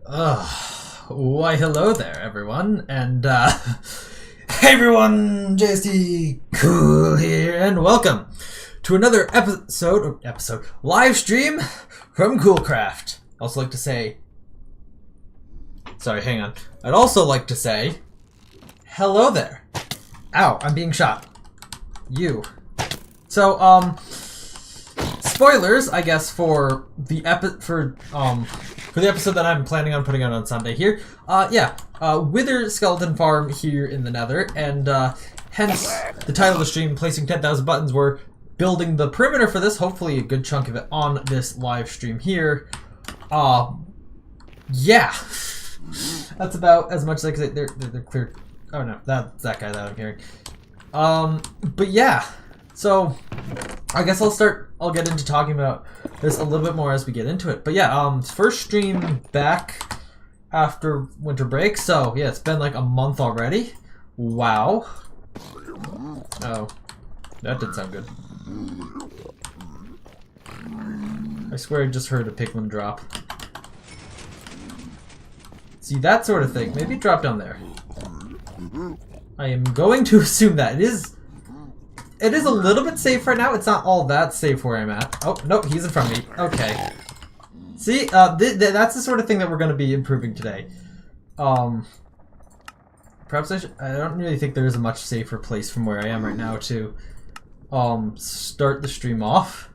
Why hello there everyone, and hey everyone, JST Cool here, and welcome to another live stream from Coolcraft. I'd also like to say, I'd also like to say, hello there. Ow, I'm being shot. You. So, spoilers, I guess, for the episode that I'm planning on putting out on Sunday here. Wither Skeleton Farm here in the Nether, and hence the title of the stream, placing 10,000 buttons. We're building the perimeter for this, hopefully a good chunk of it on this live stream here. Yeah. That's about as much as I can say. They're clear. Oh no, that's that guy that I'm hearing. But yeah. So, I guess I'll get into talking about this a little bit more as we get into it. But yeah, first stream back after winter break. So, yeah, it's been like a month already. Wow. Oh, that didn't sound good. I swear I just heard a piglin drop. See, that sort of thing. Maybe drop down there. I am going to assume that. It is a little bit safe right now. It's not all that safe where I'm at. Oh, nope, he's in front of me. Okay. See, that's the sort of thing that we're going to be improving today. Perhaps I don't really think there is a much safer place from where I am right now to start the stream off.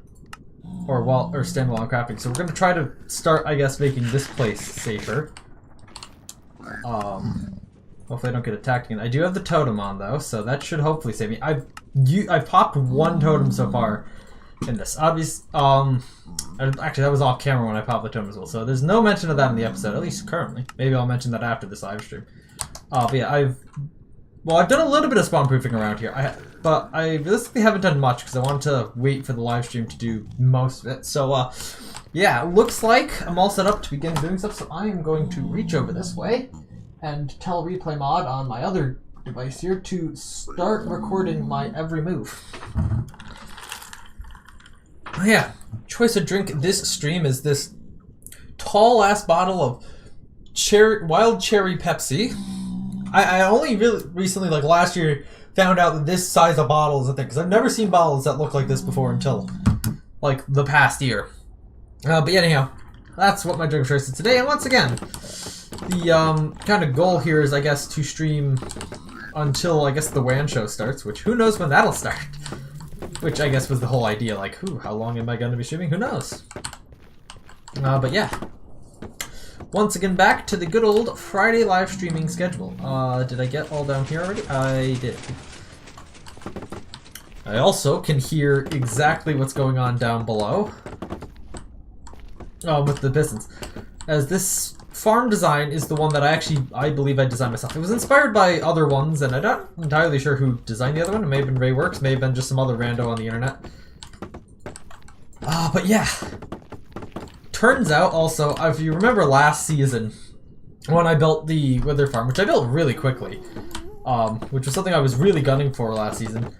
Or stand while I'm crafting. So we're going to try to start, I guess, making this place safer. Hopefully I don't get attacked again. I do have the totem on though, so that should hopefully save me. I've popped one totem so far in this. Actually that was off camera when I popped the totem as well, so there's no mention of that in the episode, at least currently. Maybe I'll mention that after this live stream. But yeah, I've done a little bit of spawn proofing around here, but I realistically haven't done much because I wanted to wait for the live stream to do most of it. So yeah, looks like I'm all set up to begin doing stuff, so I am going to reach over this way and tell Replay Mod on my other device here to start recording my every move. Oh yeah, choice of drink this stream is this tall ass bottle of wild cherry Pepsi. I only really recently, like last year, found out that this size of bottle is a thing, because I've never seen bottles that look like this before until like the past year. But yeah, anyhow, that's what my drink choice is today, and once again, the kind of goal here is, I guess, to stream until, I guess, the WAN show starts, which who knows when that'll start. Which I guess was the whole idea, like, how long am I going to be streaming? Who knows? But yeah. Once again, back to the good old Friday live streaming schedule. Did I get all down here already? I did. I also can hear exactly what's going on down below. With the pistons. As this farm design is the one that I believe I designed myself. It was inspired by other ones, and I'm not entirely sure who designed the other one. It may have been Rayworks, may have been just some other rando on the internet. But yeah. Turns out, also, if you remember last season, when I built the Wither farm, which I built really quickly, which was something I was really gunning for last season,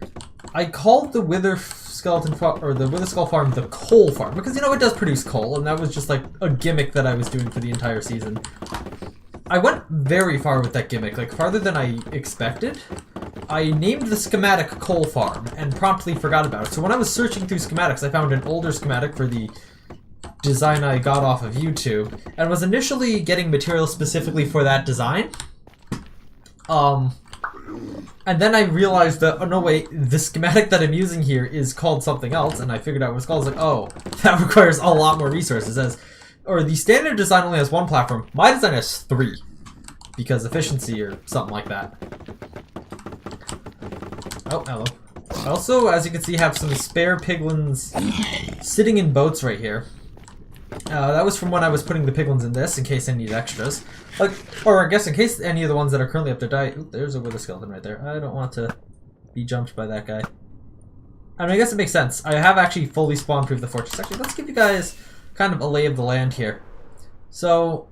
I called the Wither Skeleton Farm, or the Wither Skull Farm, the coal farm, because, you know, it does produce coal, and that was just like a gimmick that I was doing for the entire season. I went very far with that gimmick, like farther than I expected. I named the schematic coal farm and promptly forgot about it. So when I was searching through schematics, I found an older schematic for the design I got off of YouTube, and was initially getting material specifically for that design. And then I realized that, oh no wait, the schematic that I'm using here is called something else, and I figured out what it's called. I was like, oh, that requires a lot more resources. Or the standard design only has one platform. My design has 3, because efficiency or something like that. Oh, hello. I also, as you can see, have some spare piglins sitting in boats right here. That was from when I was putting the piglins in this, in case I need extras. Or I guess in case any of the ones that are currently up to die. Ooh, there's a wither skeleton right there. I don't want to be jumped by that guy. I mean, I guess it makes sense. I have actually fully spawn-proofed the fortress. Actually, let's give you guys kind of a lay of the land here. So,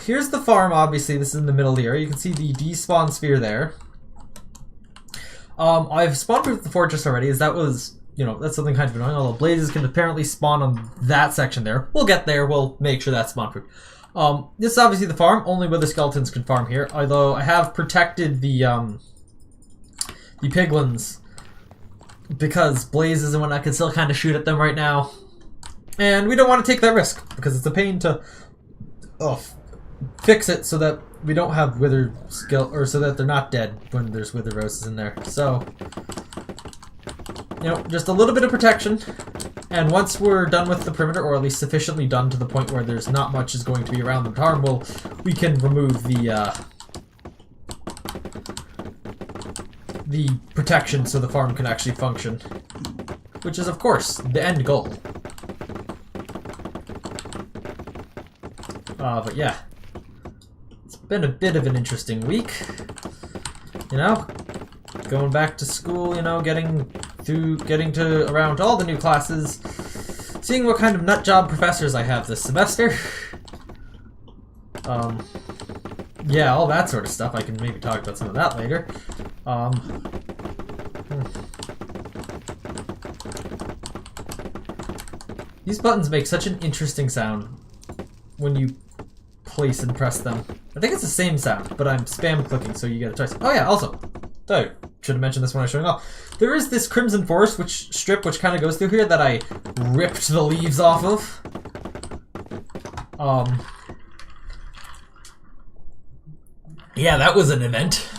here's the farm, obviously. This is in the middle here. You can see the despawn sphere there. I've spawn-proofed the fortress already, as that was you know, that's something kind of annoying, although blazes can apparently spawn on that section there. We'll get there, we'll make sure that's spawn proof. This is obviously the farm. Only wither skeletons can farm here. Although I have protected the piglins because blazes and whatnot can still kind of shoot at them right now, and we don't want to take that risk because it's a pain to fix it so that we don't have wither or so that they're not dead when there's wither roses in there. So, you know, just a little bit of protection. And once we're done with the perimeter, or at least sufficiently done to the point where there's not much is going to be around the farm, we can remove the protection so the farm can actually function. Which is, of course, the end goal. But yeah. It's been a bit of an interesting week. You know? Going back to school, you know, getting to around all the new classes, seeing what kind of nut job professors I have this semester. Yeah, all that sort of stuff. I can maybe talk about some of that later. These buttons make such an interesting sound when you place and press them. I think it's the same sound, but I'm spam clicking, so you get a choice. Oh yeah, also, I should have mentioned this when I was showing off. There is this Crimson Forest strip which kind of goes through here that I ripped the leaves off of. Yeah, that was an event.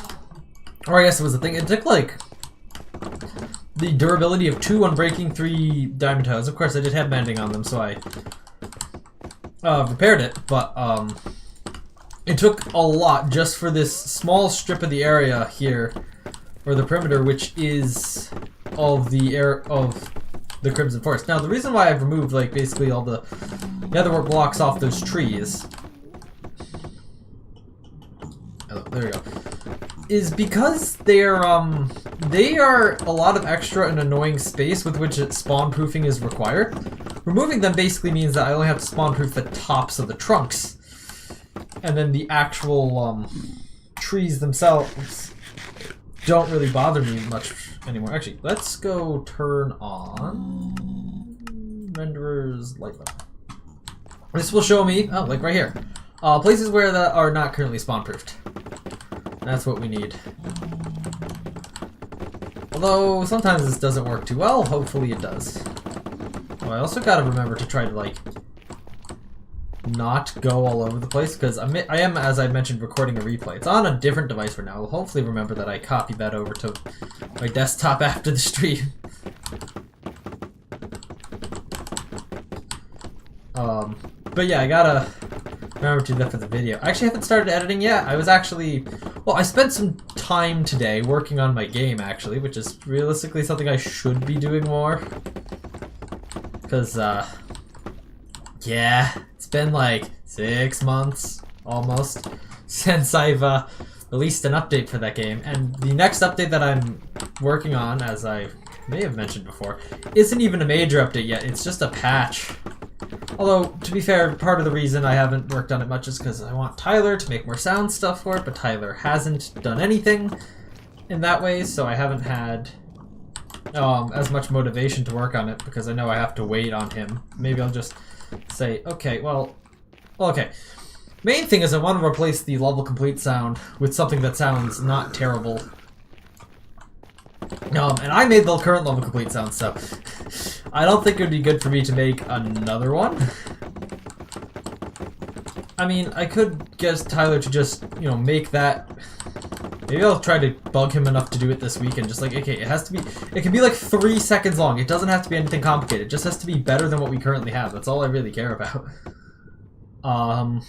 Or I guess it was a thing. It took like the durability of 2 unbreaking, 3 diamond toes. Of course, I did have mending on them, so I repaired it. But it took a lot just for this small strip of the area here, or the perimeter, which is of the Crimson Forest. Now, the reason why I've removed like basically all the netherwork blocks off those trees, oh, there we go, is because they are a lot of extra and annoying space with which spawn proofing is required. Removing them basically means that I only have to spawn proof the tops of the trunks, and then the actual trees themselves don't really bother me much anymore. Actually, let's go turn on renderer's light mode. This will show me, oh, like right here, places where that are not currently spawn proofed. That's what we need. Although sometimes this doesn't work too well. Hopefully it does. Oh, I also gotta remember to try to like not go all over the place, because I am, as I mentioned, recording a replay. It's on a different device for now. I'll hopefully remember that I copied that over to my desktop after the stream. But yeah, I gotta remember to do that for the video. I actually haven't started editing yet. I was actually, well, I spent some time today working on my game, actually, which is realistically something I should be doing more. Because, yeah, it's been like 6 months, almost, since I've released an update for that game. And the next update that I'm working on, as I may have mentioned before, isn't even a major update yet. It's just a patch. Although, to be fair, part of the reason I haven't worked on it much is because I want Tyler to make more sound stuff for it, but Tyler hasn't done anything in that way, so I haven't had as much motivation to work on it because I know I have to wait on him. Maybe I'll just say, okay, well, okay. Main thing is I want to replace the level complete sound with something that sounds not terrible. And I made the current level complete sound, so I don't think it would be good for me to make another one. I mean, I could get Tyler to just, you know, make that. Maybe I'll try to bug him enough to do it this week and just like, okay, it has to be, it can be like 3 seconds long. It doesn't have to be anything complicated. It just has to be better than what we currently have. That's all I really care about. But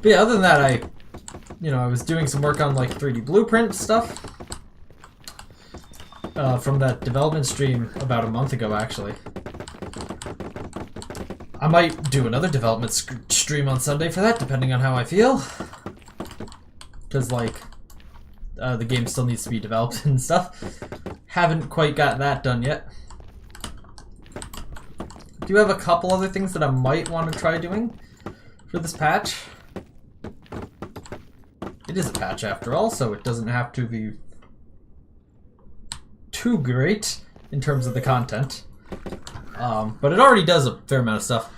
yeah, other than that, I was doing some work on like 3D blueprint stuff from that development stream about a month ago, actually. I might do another development stream on Sunday for that, depending on how I feel. Because, like, the game still needs to be developed and stuff. Haven't quite got that done yet. Do have a couple other things that I might want to try doing for this patch. It is a patch after all, so it doesn't have to be too great in terms of the content. But it already does a fair amount of stuff.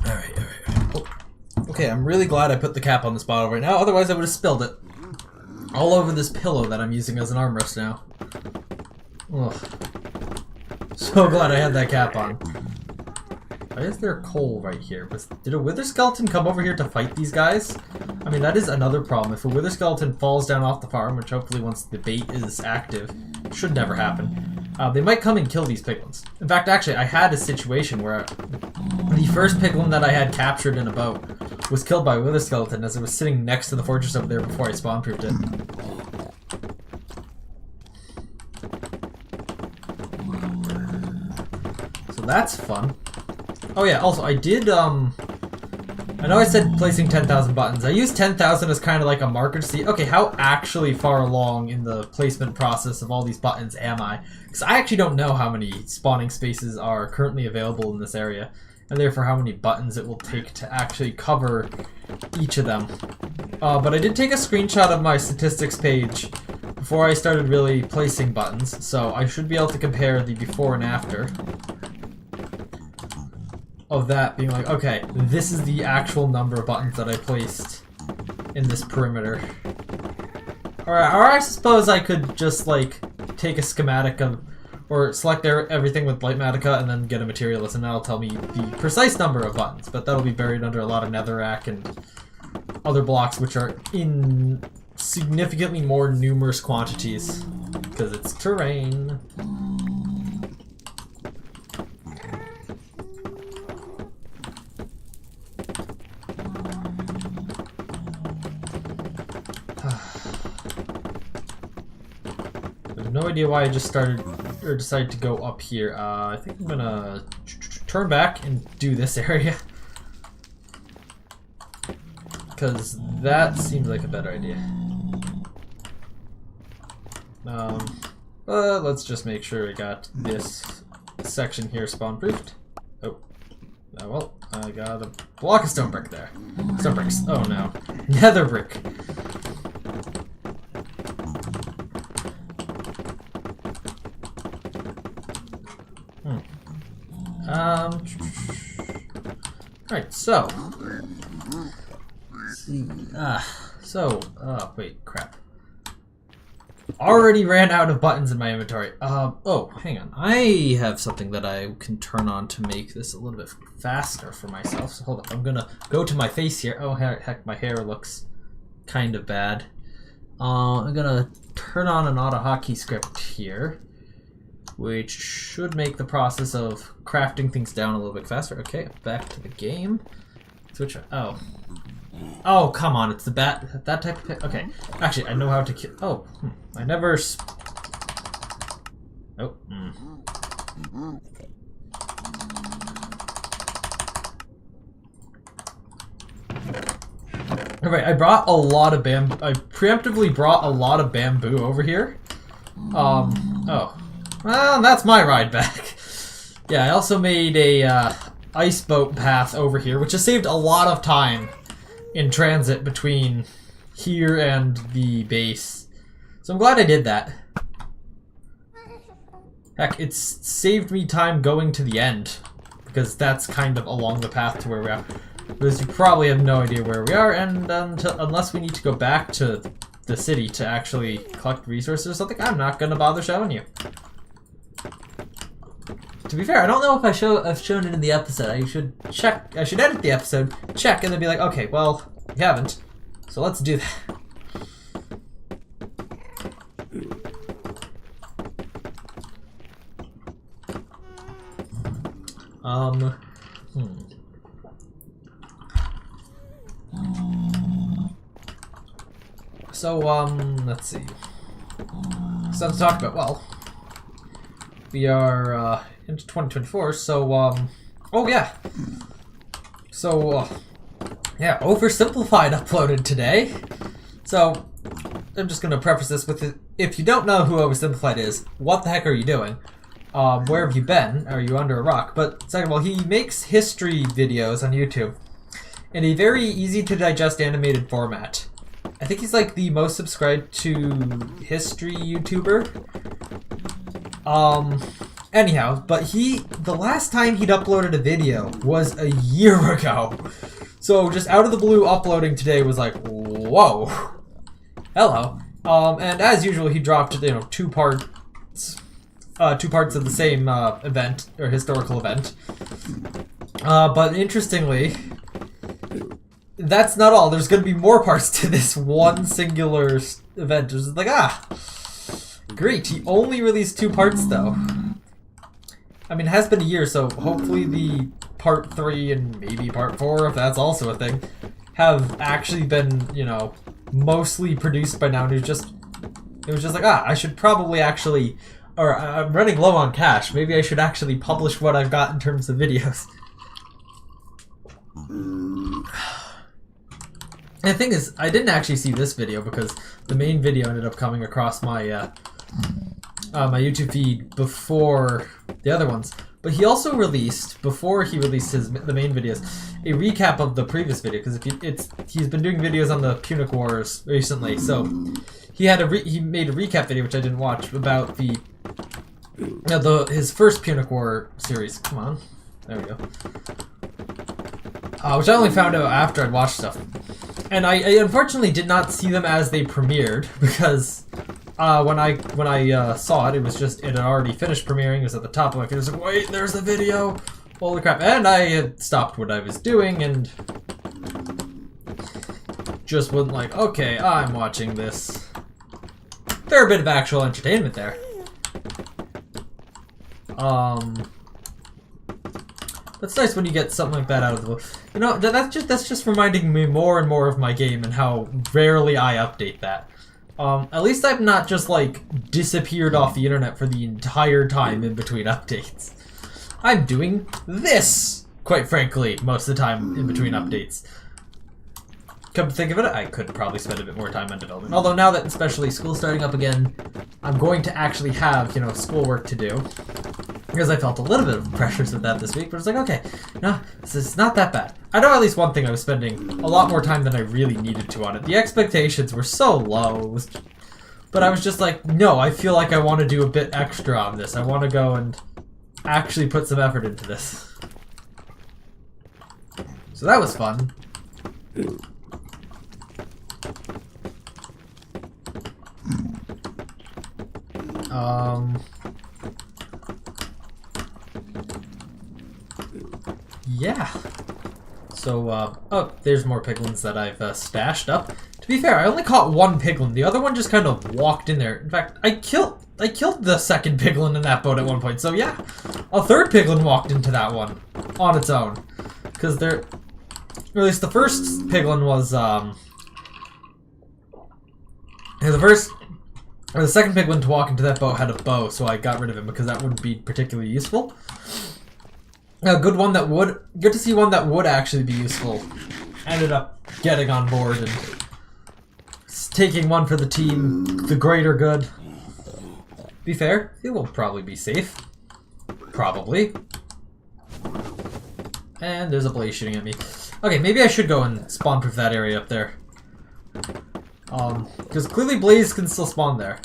Alright. Oh. Okay, I'm really glad I put the cap on this bottle right now, otherwise I would have spilled it. All over this pillow that I'm using as an armrest now. Ugh. So glad I had that cap on. Why is there coal right here? Did a wither skeleton come over here to fight these guys? I mean, that is another problem. If a wither skeleton falls down off the farm, which hopefully once the bait is active, should never happen, they might come and kill these piglins. In fact, actually, I had a situation where the first piglin that I had captured in a boat was killed by a wither skeleton as it was sitting next to the fortress over there before I spawn-proofed it. So that's fun. Oh yeah, also I did, I know I said placing 10,000 buttons. I used 10,000 as kind of like a marker to see, okay, how actually far along in the placement process of all these buttons am I? Because I actually don't know how many spawning spaces are currently available in this area, and therefore how many buttons it will take to actually cover each of them. But I did take a screenshot of my statistics page before I started really placing buttons, so I should be able to compare the before and after of that, being like, okay, this is the actual number of buttons that I placed in this perimeter. Or I suppose I could just like take a schematic of, or select everything with Lightmatica and then get a materialist, and that'll tell me the precise number of buttons, but that'll be buried under a lot of netherrack and other blocks which are in significantly more numerous quantities because it's terrain. No idea why I just started or decided to go up here. I think I'm gonna turn back and do this area because that seems like a better idea. Let's just make sure we got this section here spawn-proofed. Oh, well, I got a block of stone brick there. Stone bricks. Oh no, nether brick. Alright, so. Let's see. Wait, crap. Already ran out of buttons in my inventory. Oh, hang on. I have something that I can turn on to make this a little bit faster for myself. So hold on. I'm gonna go to my face here. Oh, heck, my hair looks kind of bad. I'm gonna turn on an auto hotkey script here, which should make the process of crafting things down a little bit faster. Okay, back to the game. Switch. Oh, come on! It's that type of pick. Okay, actually, I know how to kill. Oh, I never. Oh. Alright, I brought a lot of bamboo. I preemptively brought a lot of bamboo over here. Oh. Well, that's my ride back. Yeah, I also made a ice boat path over here, which has saved a lot of time in transit between here and the base. So I'm glad I did that. Heck, it's saved me time going to the end, because that's kind of along the path to where we are. Because you probably have no idea where we are, and unless we need to go back to the city to actually collect resources or something, I'm not going to bother showing you. To be fair, I don't know if I've shown it in the episode. I should check. I should edit the episode, check, and then be like, okay, well, you haven't, so let's do that. So, let's see. So to talk about, well, we are into 2024, so oh yeah. So yeah, Oversimplified uploaded today. So I'm just gonna preface this with it. If you don't know who Oversimplified is, what the heck are you doing? Where have you been? Are you under a rock? But second of all, he makes history videos on YouTube in a very easy to digest animated format. I think he's like the most subscribed to history YouTuber. Anyhow, but the last time he'd uploaded a video was a year ago. So just out of the blue uploading today was like, whoa. Hello. And as usual, he dropped, you know, two parts of the same event, or historical event. But interestingly, that's not all. There's going to be more parts to this one singular event. It's like, great. He only released 2 parts, though. I mean, it has been a year, so hopefully the part 3 and maybe part 4, if that's also a thing, have actually been, you know, mostly produced by now. And it was just like, I should probably actually, or I'm running low on cash. Maybe I should actually publish what I've got in terms of videos. And the thing is, I didn't actually see this video because the main video ended up coming across my my YouTube feed before the other ones. But he also released, before he released the main videos, a recap of the previous video, because he's been doing videos on the Punic Wars recently. So he made a recap video, which I didn't watch, about his first Punic War series. Come on, there we go. Which I only found out after I'd watched stuff. And I unfortunately did not see them as they premiered, because when I saw it, it had already finished premiering. It was at the top of my feed. I was like, wait, there's the video! Holy crap. And I had stopped what I was doing and just wasn't like, okay, I'm watching this. Fair bit of actual entertainment there. That's nice when you get something like that out of the blue. You know, that's just reminding me more and more of my game and how rarely I update that. At least I've not just, like, disappeared off the internet for the entire time in between updates. I'm doing this, quite frankly, most of the time in between updates. Come to think of it, I could probably spend a bit more time on development. Although now that especially school's starting up again, I'm going to actually have, you know, schoolwork to do. Because I felt a little bit of pressures with that this week, but it's like, okay, no, this is not that bad. I know at least one thing, I was spending a lot more time than I really needed to on it. The expectations were so low, but I was just like, no, I feel like I want to do a bit extra on this. I want to go and actually put some effort into this. So that was fun. Yeah. So, oh, there's more piglins that I've stashed up. To be fair, I only caught 1 piglin. The other one just kind of walked in there. In fact, I killed the second piglin in that boat at one point. So yeah, a 3rd piglin walked into that one on its own. Because or at least the first piglin was, the second piglin to walk into that boat had a bow, so I got rid of him because that wouldn't be particularly useful. Good to see one that would actually be useful. Ended up getting on board and taking one for the team, the greater good. Be fair, it will probably be safe. Probably. And there's a blaze shooting at me. Okay, maybe I should go and spawn proof that area up there. Because clearly blaze can still spawn there.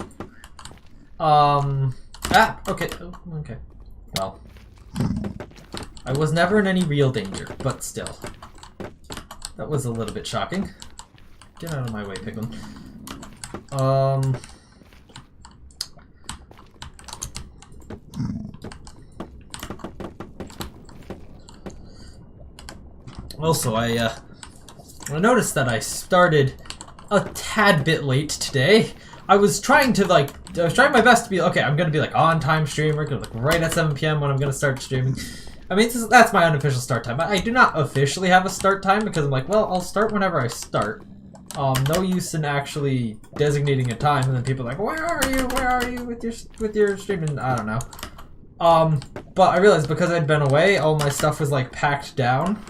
Okay. Oh, okay. Well. I was never in any real danger, but still. That was a little bit shocking. Get out of my way, piglin. Also, I noticed that I started a tad bit late today. I was trying my best to be, okay, I'm gonna be like on time streamer, like right at 7 PM when I'm gonna start streaming. I mean, that's my unofficial start time. I do not officially have a start time because I'm like, well, I'll start whenever I start. No use in actually designating a time and then people are like, where are you with your streaming? I don't know. But I realized because I'd been away, all my stuff was like packed down.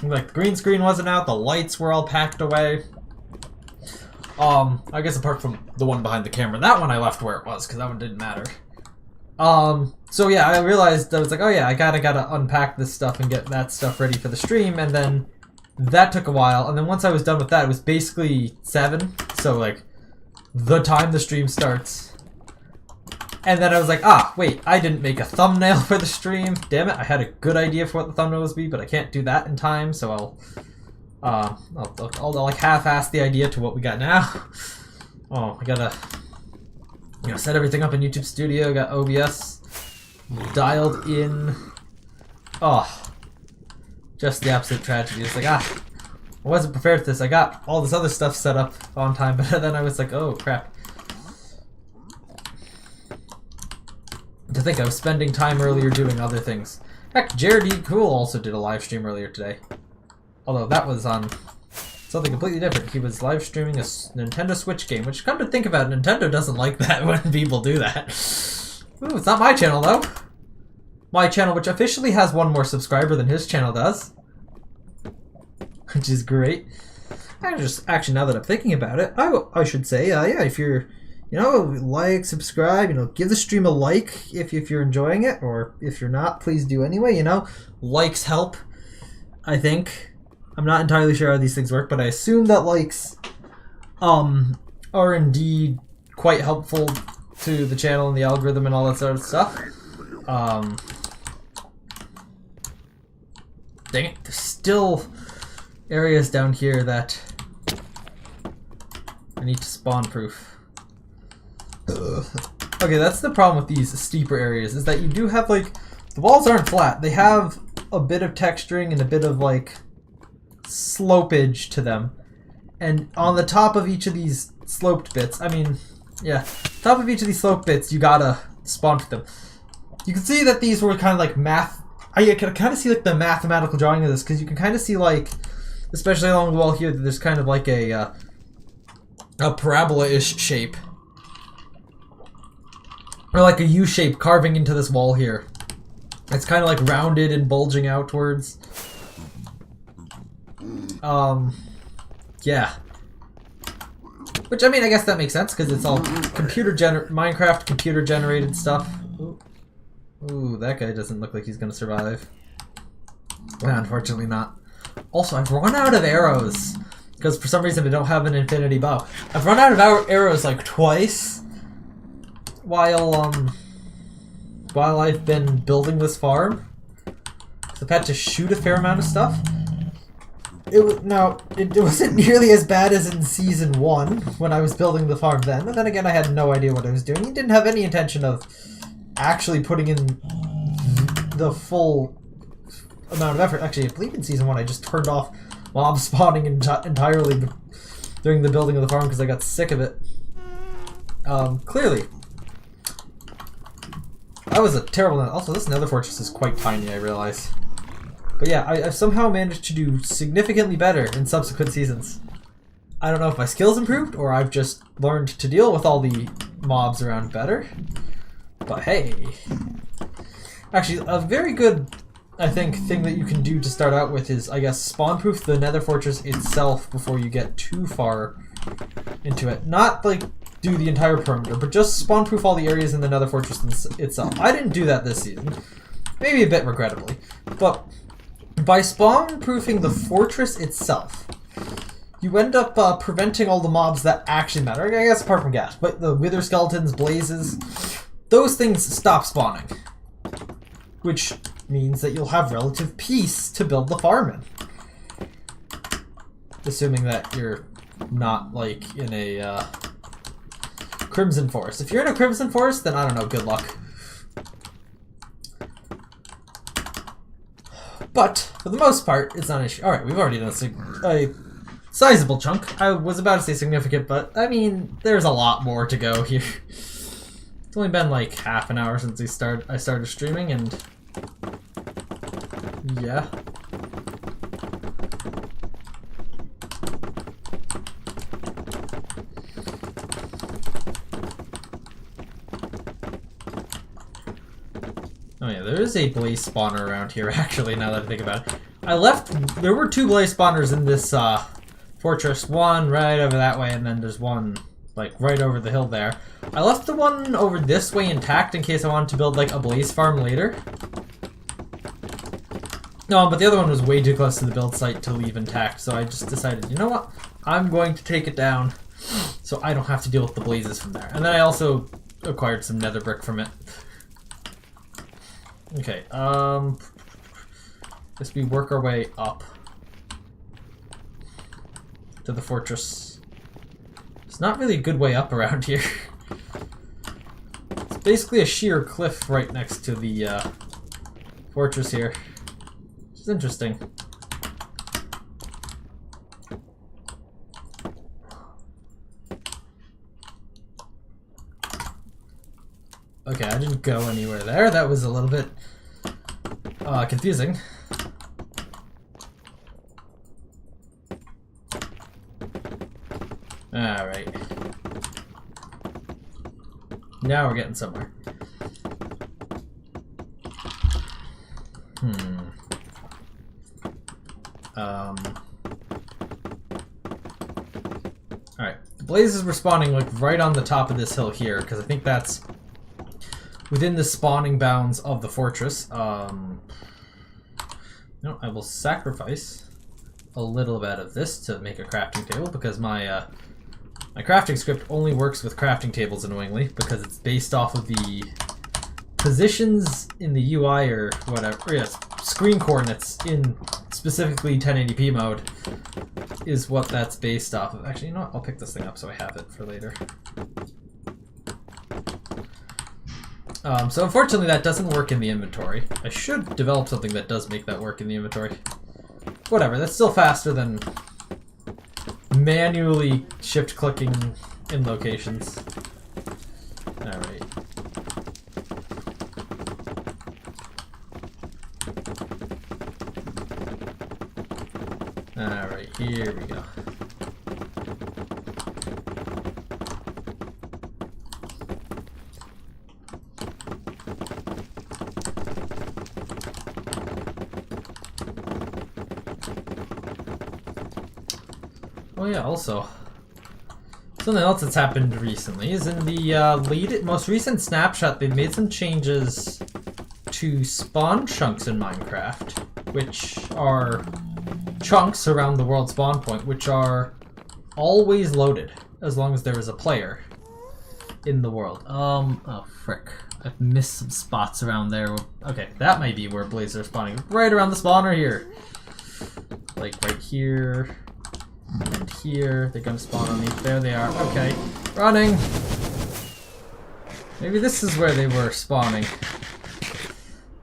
Like the green screen wasn't out, the lights were all packed away. I guess apart from the one behind the camera, that one I left where it was because that one didn't matter. So yeah, I realized I was like, oh yeah, I gotta unpack this stuff and get that stuff ready for the stream, and then that took a while, and then once I was done with that, it was basically 7, so like, the time the stream starts. And then I was like, ah, wait, I didn't make a thumbnail for the stream. Damn it, I had a good idea for what the thumbnail was be, but I can't do that in time, so I'll like half-ass the idea to what we got now. Oh, I gotta, set everything up in YouTube Studio. Got OBS dialed in. Oh, just the absolute tragedy. It's like, I wasn't prepared for this. I got all this other stuff set up on time, but then I was like, oh crap. To think I was spending time earlier doing other things. In fact, Jared E. Cool also did a live stream earlier today. Although that was on something completely different. He was live streaming a Nintendo Switch game, which, come to think about it, Nintendo doesn't like that when people do that. Ooh, it's not my channel though. My channel, which officially has one more subscriber than his channel does. Which is great. Actually, now that I'm thinking about it, I should say, yeah, if you're, like, subscribe, give the stream a like if you're enjoying it, or if you're not, please do anyway, Likes help, I think. I'm not entirely sure how these things work, but I assume that likes are indeed quite helpful to the channel and the algorithm and all that sort of stuff. Dang it, there's still areas down here that I need to spawn proof. Okay, that's the problem with these steeper areas, is that you do have, like, the walls aren't flat. They have a bit of texturing and a bit of, like, slopage to them. And on the top of each of these sloped bits, top of each of these sloped bits, you gotta spawn for them. You can see that these were kind of like I can kind of see, like, the mathematical drawing of this, because you can kind of see, like, especially along the wall here, that there's kind of like a parabola-ish shape. Or like a U shape carving into this wall here. It's kind of like rounded and bulging outwards. Yeah. Which, I guess that makes sense, because it's all Minecraft computer-generated stuff. Ooh, that guy doesn't look like he's gonna survive. Well, unfortunately not. Also, I've run out of arrows, because for some reason I don't have an infinity bow. I've run out of arrows like twice while I've been building this farm. I've had to shoot a fair amount of stuff. It wasn't nearly as bad as in Season 1 when I was building the farm then. But then again, I had no idea what I was doing. I didn't have any intention of actually putting in the full amount of effort. Actually, I believe in Season 1 I just turned off mob spawning entirely during the building of the farm because I got sick of it. Clearly. That was a terrible... Also, this nether fortress is quite tiny, I realize. But yeah, I've somehow managed to do significantly better in subsequent seasons. I don't know if my skills improved, or I've just learned to deal with all the mobs around better. But hey. Actually, a very good, I think, thing that you can do to start out with is, I guess, spawn-proof the nether fortress itself before you get too far into it. Not, like, do the entire perimeter, but just spawn-proof all the areas in the nether fortress itself. I didn't do that this season. Maybe a bit regrettably. But by spawn-proofing the fortress itself, you end up preventing all the mobs that actually matter. I guess apart from gas, but the wither skeletons, blazes, those things stop spawning. Which means that you'll have relative peace to build the farm in. Assuming that you're not, like, in a Crimson Forest. If you're in a Crimson Forest, then I don't know, good luck. But, for the most part, it's not an issue. Alright, we've already done a sizable chunk. I was about to say significant, but, I mean, there's a lot more to go here. It's only been like half an hour since I started streaming, and yeah. Oh yeah, there is a blaze spawner around here, actually, now that I think about it. There were 2 blaze spawners in this fortress. One right over that way, and then there's one, like, right over the hill there. I left the one over this way intact in case I wanted to build, like, a blaze farm later. No, but the other one was way too close to the build site to leave intact, so I just decided, you know what? I'm going to take it down so I don't have to deal with the blazes from there. And then I also acquired some nether brick from it. Okay, guess we work our way up to the fortress. It's not really a good way up around here. It's basically a sheer cliff right next to the fortress here. Which is interesting. Okay, I didn't go anywhere there. That was a little bit confusing. Alright. Now we're getting somewhere. Alright. The blazes were spawning like right on the top of this hill here, because I think that's within the spawning bounds of the fortress. No, I will sacrifice a little bit of this to make a crafting table, because my my crafting script only works with crafting tables, annoyingly, because it's based off of the positions in the UI or whatever. Yes, screen coordinates in specifically 1080p mode is what that's based off of. Actually, you know what? I'll pick this thing up so I have it for later. So unfortunately that doesn't work in the inventory. I should develop something that does make that work in the inventory. Whatever, that's still faster than manually shift clicking in locations. Alright. Alright, here we go. Oh yeah, also, something else that's happened recently is in the most recent snapshot, they've made some changes to spawn chunks in Minecraft, which are chunks around the world spawn point, which are always loaded, as long as there is a player in the world. Oh frick. I've missed some spots around there. Okay, that might be where blazes are spawning. Right around the spawner here. Like right here. And here, they're gonna spawn on me. There they are. Okay, running. Maybe this is where they were spawning.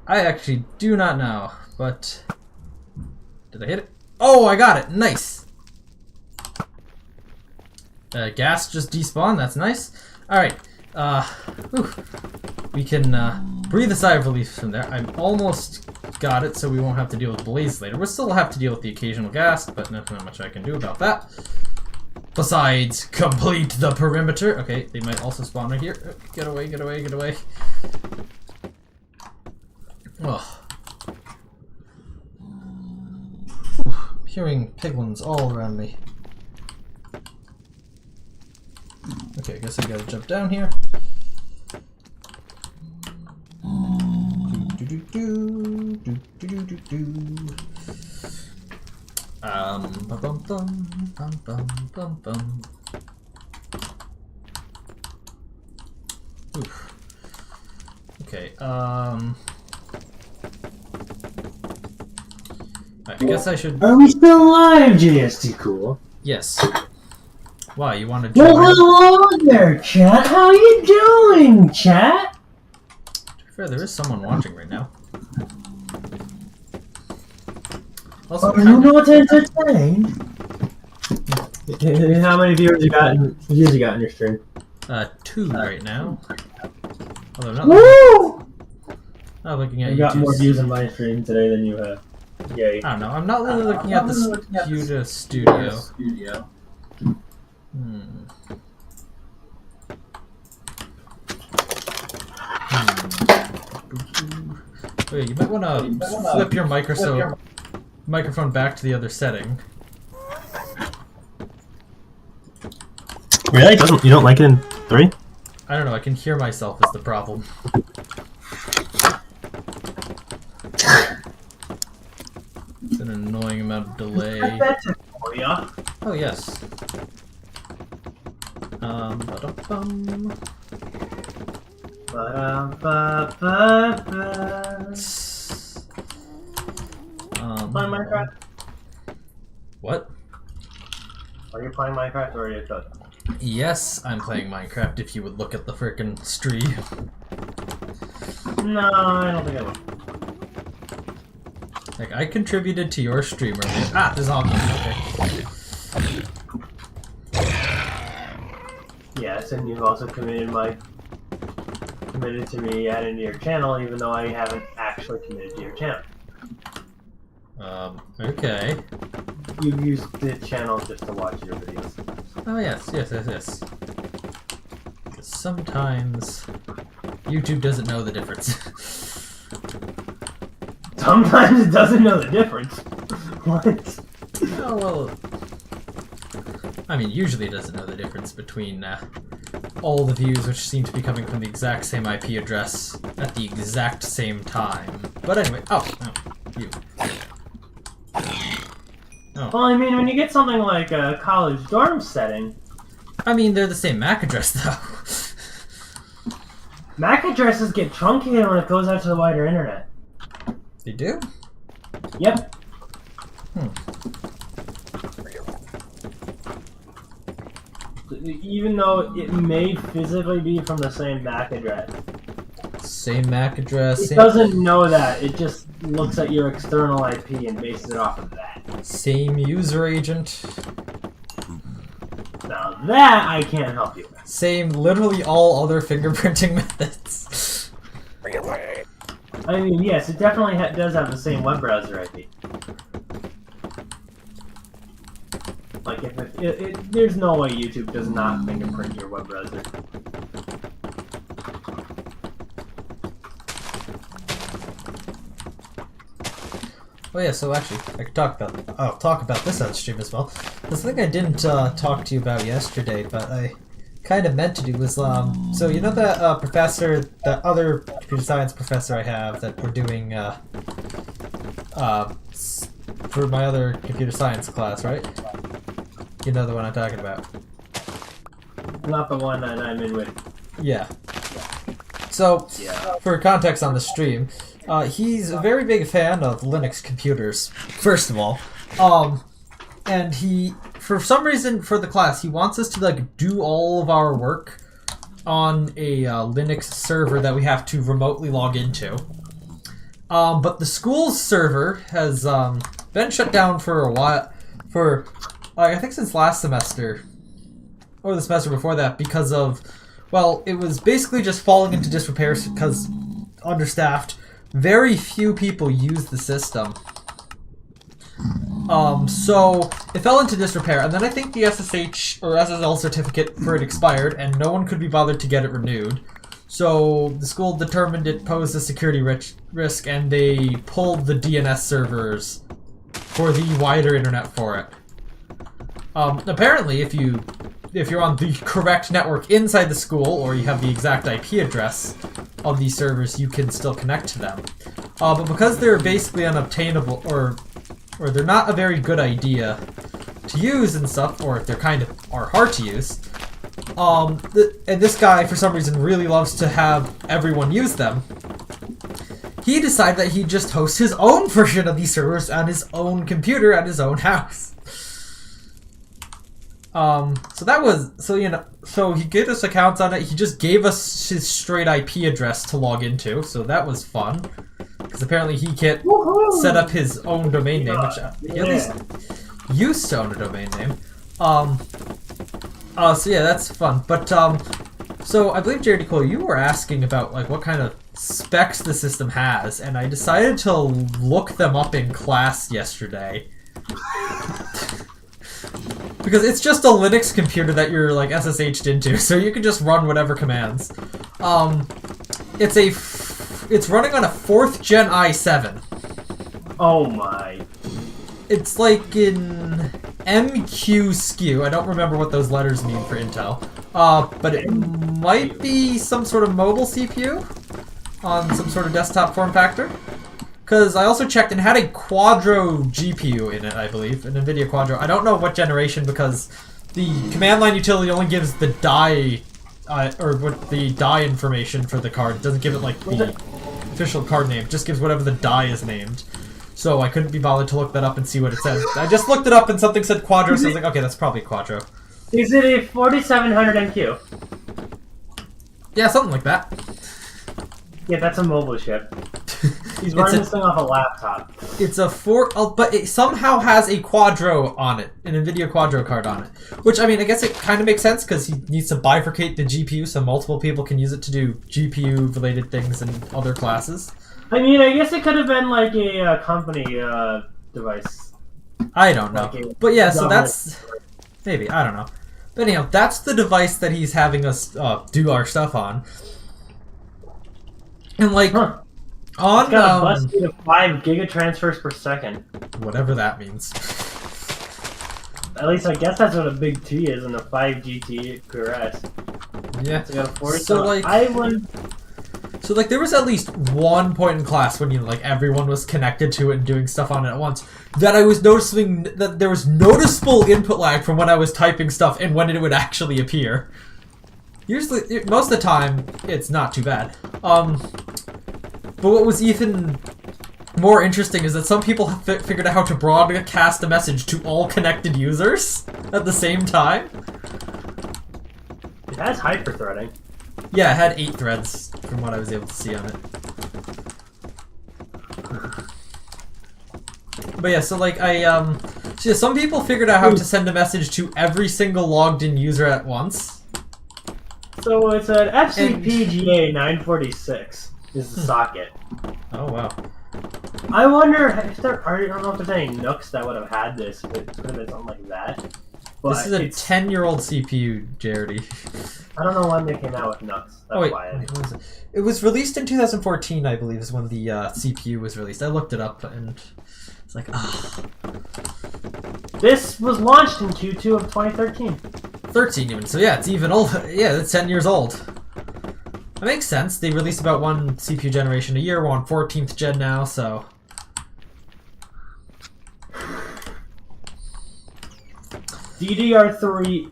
I actually do not know, but did I hit it? Oh, I got it. Nice. Gas just despawned. That's nice. All right. We can breathe a sigh of relief from there. I'm almost got it, so we won't have to deal with blaze later. We'll still have to deal with the occasional gas, but not much I can do about that. Besides, complete the perimeter. Okay, they might also spawn right here. Get away, get away, get away. Ugh. I'm hearing piglins all around me. Okay, I guess I gotta jump down here. Oof. Okay, I guess I should... Are we still live, JST Cool? Yes. Why, you want to join? Well, hello there, chat. How you doing, chat? To be fair, there is someone watching right now. Also, are you not entertained? How many viewers you got in your stream? 2 right now. Although I'm not looking at you got YouTube's... more views in my stream today than you have. Yay. I don't know. I'm not really looking at the Sputa Studio. Okay, you might want to flip your microphone back to the other setting. Really? You don't like it in 3? I don't know. I can hear myself is the problem. It's an annoying amount of delay. Oh yes. Playing Minecraft? What? Are you playing Minecraft or are you cook? Yes, I'm playing Minecraft. If you would look at the frickin' stream. No, I don't think I will. Like, I contributed to your stream earlier. Ah, there's zombies. Okay. Yes, and you've also committed to me adding to your channel, even though I haven't actually committed to your channel. Okay. You used the channel just to watch your videos. Oh, yes. Sometimes YouTube doesn't know the difference. Sometimes it doesn't know the difference. What? Oh, well... I mean, usually it doesn't know the difference between all the views which seem to be coming from the exact same IP address at the exact same time. But anyway, you. Oh. Well, I mean, when you get something like a college dorm setting... I mean, they're the same MAC address, though. MAC addresses get truncated when it goes out to the wider internet. They do? Yep. Even though it may physically be from the same MAC address. Same MAC address. It doesn't know that. It just looks at your external IP and bases it off of that. Same user agent. Now that I can't help you with. Same, literally all other fingerprinting methods. I mean, yes, it definitely does have the same web browser IP. Like, there's no way YouTube does not fingerprint your web browser. Oh yeah, so actually, I could talk about this on stream as well. The thing I didn't talk to you about yesterday, but I kind of meant to do was, so you know that professor, that other computer science professor I have that we're doing, for my other computer science class, right? You know the one I'm talking about. Not the one that I'm in with. Yeah. So, Yeah. for context on the stream, he's a very big fan of Linux computers, first of all. And he, for some reason, for the class, he wants us to, like, do all of our work on a Linux server that we have to remotely log into. But the school's server has been shut down for a while, for, I think since last semester, or the semester before that, because of, well, it was basically just falling into disrepair because understaffed. Very few people use the system. So it fell into disrepair, and then I think the SSH or SSL certificate for it expired, and no one could be bothered to get it renewed. So the school determined it posed a security risk, and they pulled the DNS servers for the wider internet for it. Apparently, if you're on the correct network inside the school, or you have the exact IP address of these servers, you can still connect to them. But because they're basically unobtainable, or they're not a very good idea to use and stuff, or if they're kind of are hard to use, and this guy, for some reason, really loves to have everyone use them, he decided that he'd just host his own version of these servers on his own computer at his own house. So he gave us accounts on it. He just gave us his straight IP address to log into, so that was fun. Because apparently he can't set up his own domain name, which he at least used to own a domain name. So yeah, that's fun. But, so I believe, Jared Cole, you were asking about, like, what kind of specs the system has, and I decided to look them up in class yesterday. Because it's just a Linux computer that you're, like, SSH'd into, so you can just run whatever commands. It's running on a 4th gen i7. Oh my. It's like in MQ SKU. I don't remember what those letters mean for Intel. But it might be some sort of mobile CPU on some sort of desktop form factor. Because I also checked and had a Quadro GPU in it, I believe, an NVIDIA Quadro. I don't know what generation because the command line utility only gives the die or what the die information for the card. It doesn't give it like the official card name. It just gives whatever the die is named. So I couldn't be bothered to look that up and see what it said. I just looked it up and something said Quadro, so I was like, okay, that's probably Quadro. Is it a 4700 MQ? Yeah, something like that. Yeah, that's a mobile chip. He's running this thing off a laptop. It's a but it somehow has a Quadro on it, an NVIDIA Quadro card on it. Which, I mean, I guess it kind of makes sense because he needs to bifurcate the GPU so multiple people can use it to do GPU-related things in other classes. I mean, I guess it could have been like a company device. I don't know. Like but yeah, so that's... Maybe, I don't know. But anyhow, that's the device that he's having us do our stuff on. And like... Huh. On, it's got a bus speed of 5 gigatransfers per second. Whatever that means. At least I guess that's what a big T is in a 5 GT PRS. Yeah. So, got a 40 so like... So like there was at least one point in class when like everyone was connected to it and doing stuff on it at once that I was noticing that there was noticeable input lag from when I was typing stuff and when it would actually appear. Usually, most of the time, it's not too bad. But what was even more interesting is that some people figured out how to broadcast a message to all connected users at the same time. It has hyperthreading. Yeah, it had 8 threads from what I was able to see on it. But yeah, so like so yeah, some people figured out how to send a message to every single logged in user at once. So it's an FCPGA 946 is the socket. Oh wow. I wonder if there are, I don't know if there's any Nooks that would have had this, if it could have been something like that. But this is a 10-year-old CPU, Jaredy. I don't know when they came out with Nooks. That's why wait, what was it? It was released in 2014, I believe, is when the CPU was released. I looked it up and it's like, ah. This was launched in Q2 of 2013. 13 even, so yeah, it's even old. Yeah, it's 10 years old. That makes sense. They release about one CPU generation a year. We're on 14th gen now, so... DDR3L.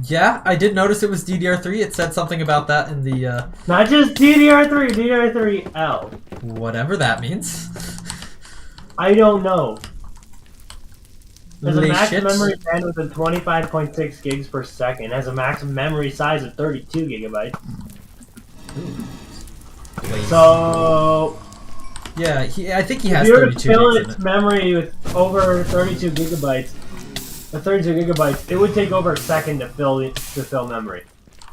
Yeah, I did notice it was DDR3. It said something about that in the, Not just DDR3, DDR3L. Whatever that means. I don't know. Has a max shit. memory bandwidth of 25.6 gigs per second. Has a max memory size of 32 gigabytes. So... Yeah, I think he has if you were 32 to fill gigs in its it. memory with over 32 gigabytes, it would take over a second to fill memory.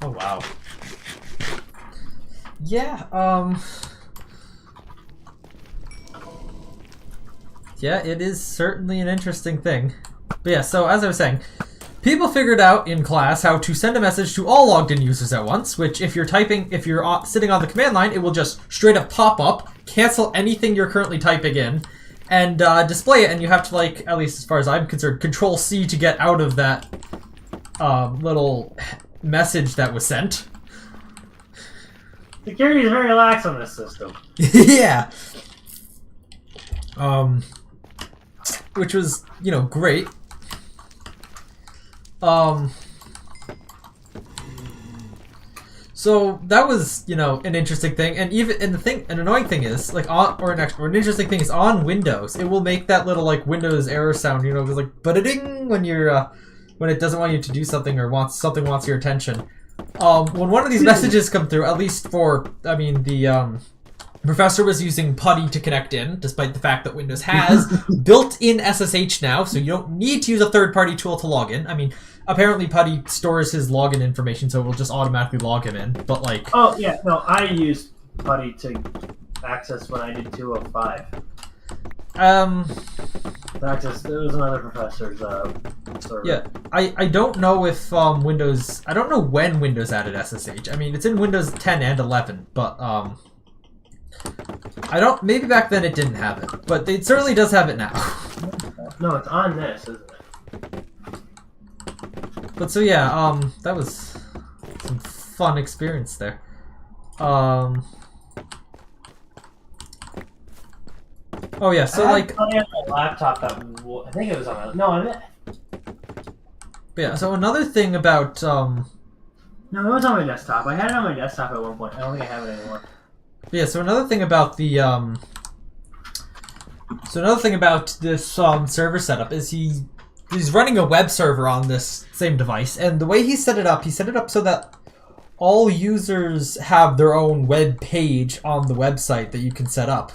Oh wow. Yeah, yeah, it is certainly an interesting thing. But yeah, so as I was saying, people figured out in class how to send a message to all logged in users at once, which if you're sitting on the command line, it will just straight up pop up, cancel anything you're currently typing in, and display it, and you have to, like, at least as far as I'm concerned, Control-C to get out of that little message that was sent. Security is very lax on this system. Yeah. Which was, you know, great. So that was, you know, an interesting thing, and an annoying thing is, like, an interesting thing is on Windows, it will make that little like Windows error sound, you know, it was like ba-da-ding when you're when it doesn't want you to do something or wants your attention. When one of these messages come through, at least for, I mean, the professor was using PuTTY to connect in, despite the fact that Windows has built-in SSH now, so you don't need to use a third-party tool to log in. I mean, apparently PuTTY stores his login information, so it will just automatically log him in, but like... Oh, yeah, no, I used PuTTY to access when I did 205. Access, it was another professor's server. Yeah, I don't know if Windows... I don't know when Windows added SSH. I mean, it's in Windows 10 and 11, but I don't... Maybe back then it didn't have it, but it certainly does have it now. No, it's on this, isn't it? But so yeah, that was some fun experience there. Oh yeah, so like... I had a laptop that... I think it was on... No, But yeah, so another thing about No, it was on my desktop. I had it on my desktop at one point. I don't think I have it anymore. yeah, so another thing about the so another thing about this server setup is he's running a web server on this same device, and the way he set it up so that all users have their own web page on the website that you can set up.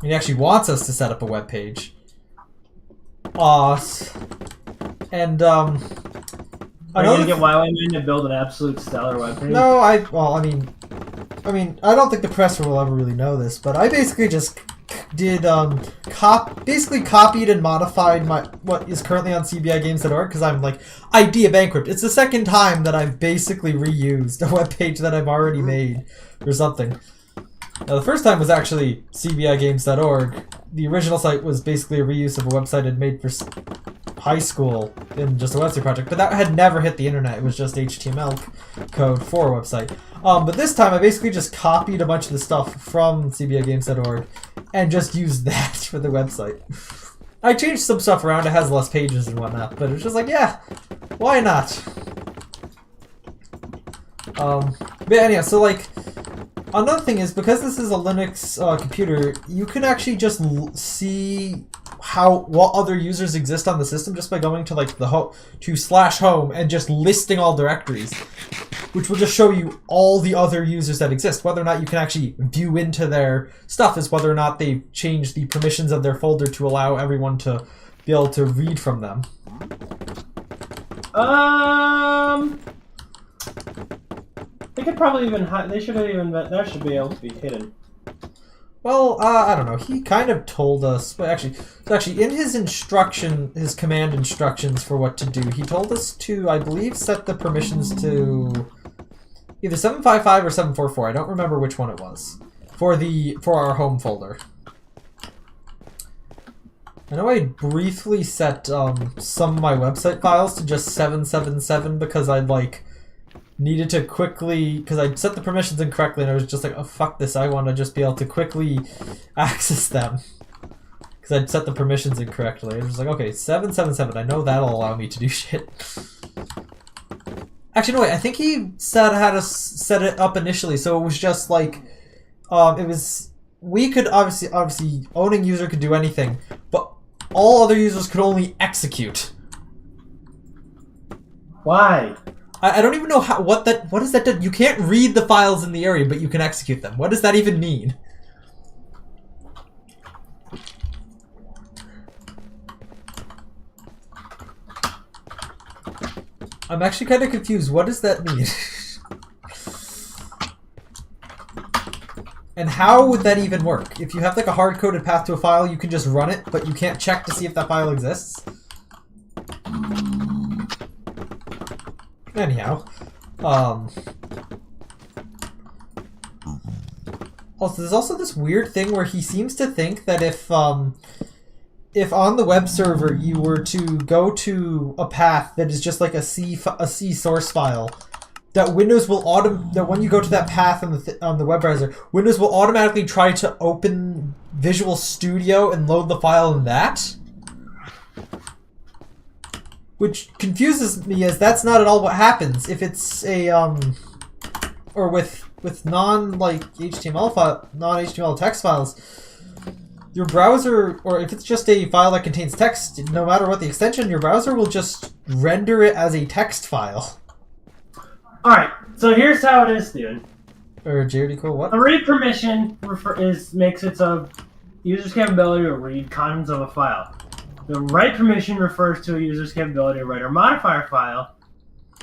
He actually wants us to set up a web page. And Are you gonna get YYman to build an absolute stellar web page? No, I don't think the press will ever really know this, but I basically just did basically copied and modified what is currently on cbigames.org because I'm like idea bankrupt. It's the second time that I've basically reused a web page that I've already made or something. Now, the first time was actually cbigames.org. The original site was basically a reuse of a website I'd made for high school in just a website project, but that had never hit the internet. It was just HTML code for a website. But this time I basically just copied a bunch of the stuff from cbigames.org and just used that for the website. I changed some stuff around. It has less pages and whatnot, but it was just like, yeah, why not? But anyhow, so like, another thing is, because this is a Linux computer, you can actually just see what other users exist on the system just by going to like the /home and just listing all directories, which will just show you all the other users that exist. Whether or not you can actually view into their stuff is whether or not they've changed the permissions of their folder to allow everyone to be able to read from them. They could probably even hide. They should have even. That should be able to be hidden. Well, I don't know. He kind of told us, but actually in his command instructions for what to do, he told us to, I believe, set the permissions to either 755 or 744. I don't remember which one it was for our home folder. I know I briefly set some of my website files to just 777 because I'd needed to quickly, because I set the permissions incorrectly and I was just like, oh fuck this, I want to just be able to quickly access them. Because I'd set the permissions incorrectly. I was like, okay, 777, I know that'll allow me to do shit. Actually, no wait, I think he said how to set it up initially, so it was just like, we could obviously, owning user could do anything, but all other users could only execute. Why? I don't even know what does that do? You can't read the files in the area, but you can execute them. What does that even mean? I'm actually kind of confused. What does that mean? And how would that even work? If you have like a hard-coded path to a file, you can just run it, but you can't check to see if that file exists? Anyhow, also there's also this weird thing where he seems to think that if on the web server you were to go to a path that is just like a C source file, that Windows will that when you go to that path on the web browser, Windows will automatically try to open Visual Studio and load the file in that. Which confuses me, as that's not at all what happens. If it's a or with non-HTML text files, your browser, or if it's just a file that contains text, no matter what the extension, your browser will just render it as a text file. All right, so here's how it is, dude. Or JRD cool, what? A read permission makes it so users capability to read contents of a file. The write permission refers to a user's capability to write or modify a file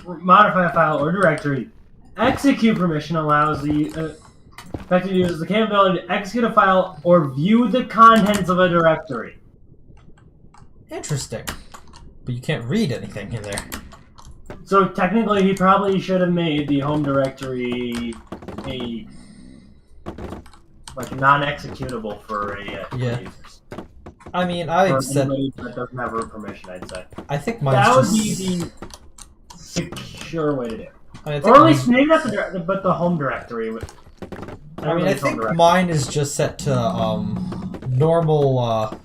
or directory. Execute permission allows the affected user the capability to execute a file or view the contents of a directory. Interesting. But you can't read anything in there. So technically, he probably should have made the home directory a non-executable for users. I mean, I've said that doesn't have root permission. I'd say I think mine's that would just be the secure way to do it. Or at least maybe not but the home directory. I mean, I think mine is just set to normal. I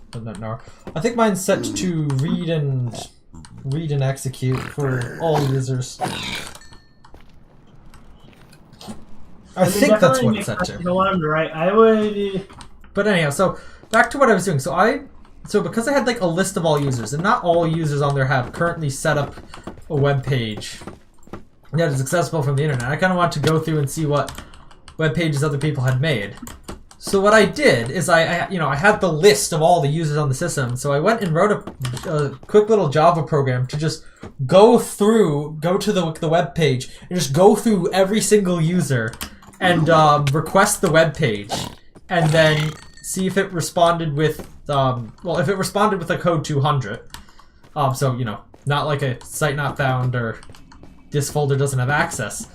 think mine's set to read and read and execute for all users. I think that's what it's set to. Go on, right? I would. But anyhow, so back to what I was doing. So because I had like a list of all users, and not all users on there have currently set up a web page that is accessible from the internet, I kind of want to go through and see what web pages other people had made. So what I did is I had the list of all the users on the system. So I went and wrote a quick little Java program to just go to the web page and just go through every single user and request the web page, and then see if it responded with if it responded with a code 200. So not like a site not found or this folder doesn't have access.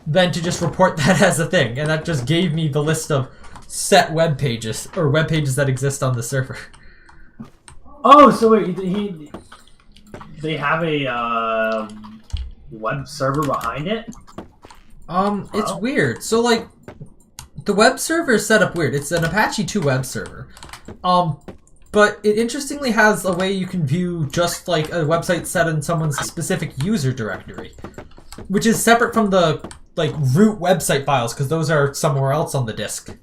Then to just report that as a thing, and that just gave me the list of set web pages or web pages that exist on the server. Oh, so wait, they have a web server behind it? It's weird. So like, the web server is set up weird. It's an Apache 2 web server. But it interestingly has a way you can view just like a website set in someone's specific user directory, which is separate from the like root website files, because those are somewhere else on the disk.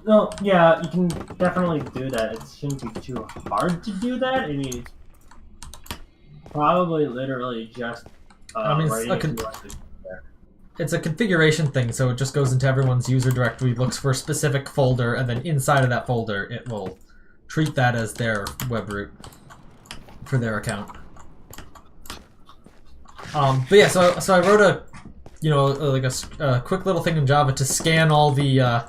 No, yeah, you can definitely do that. It shouldn't be too hard to do that. I mean, it's probably literally just it's a configuration thing, so it just goes into everyone's user directory, looks for a specific folder, and then inside of that folder, it will treat that as their web root for their account. But yeah, so I wrote a quick little thing in Java to scan all the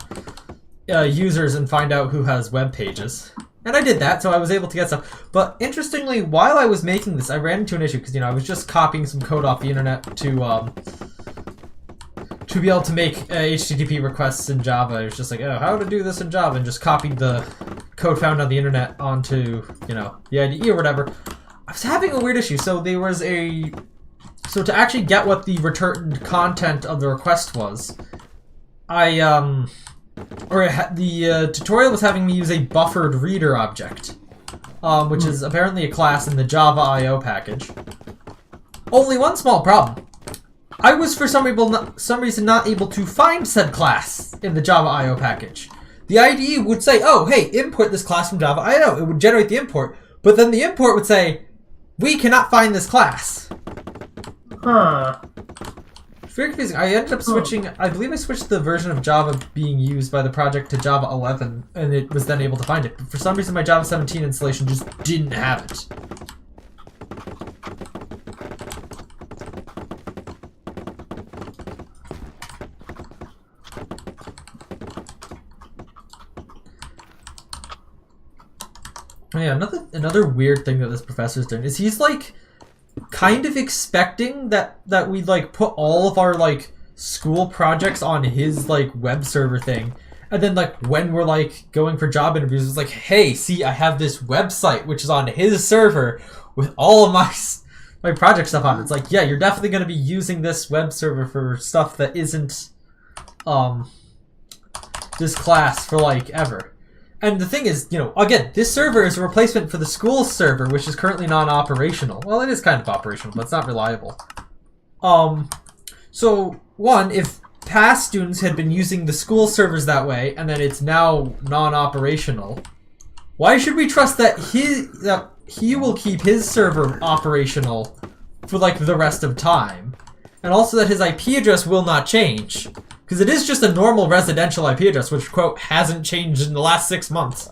users and find out who has web pages. And I did that, so I was able to get stuff. But interestingly, while I was making this, I ran into an issue because I was just copying some code off the internet to be able to make HTTP requests in Java. It was just like, oh, how to do this in Java, and just copied the code found on the internet onto the IDE or whatever. I was having a weird issue. So there was so to actually get what the returned content of the request was, the tutorial was having me use a buffered reader object, which is apparently a class in the Java I/O package. Only one small problem. I was for some reason not able to find said class in the Java I/O package. The IDE would say, oh, hey, import this class from Java I/O. It would generate the import, but then the import would say, we cannot find this class. Huh. It's very confusing. I ended up switching, I believe I switched the version of Java being used by the project to Java 11, and it was then able to find it. But for some reason, my Java 17 installation just didn't have it. Yeah, another weird thing that this professor's doing is he's like kind of expecting that we like put all of our like school projects on his like web server thing, and then like when we're like going for job interviews, it's like, hey, see, I have this website which is on his server with all of my project stuff on it. It's like, yeah, you're definitely going to be using this web server for stuff that isn't this class for like ever. And the thing is, again, this server is a replacement for the school server, which is currently non-operational. Well, it is kind of operational, but it's not reliable. So, one, if past students had been using the school servers that way, and then it's now non-operational, why should we trust that he will keep his server operational for, like, the rest of time? And also that his IP address will not change. Because it is just a normal residential IP address, which, quote, hasn't changed in the last 6 months.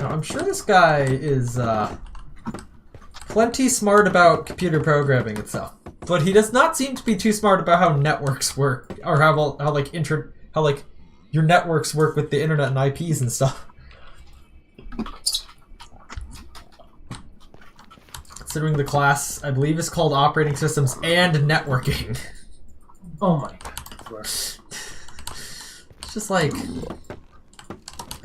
Now, I'm sure this guy is plenty smart about computer programming itself, but he does not seem to be too smart about how networks work, or how your networks work with the internet and IPs and stuff. Considering the class, I believe, is called Operating Systems and Networking. Oh my god. It's just like,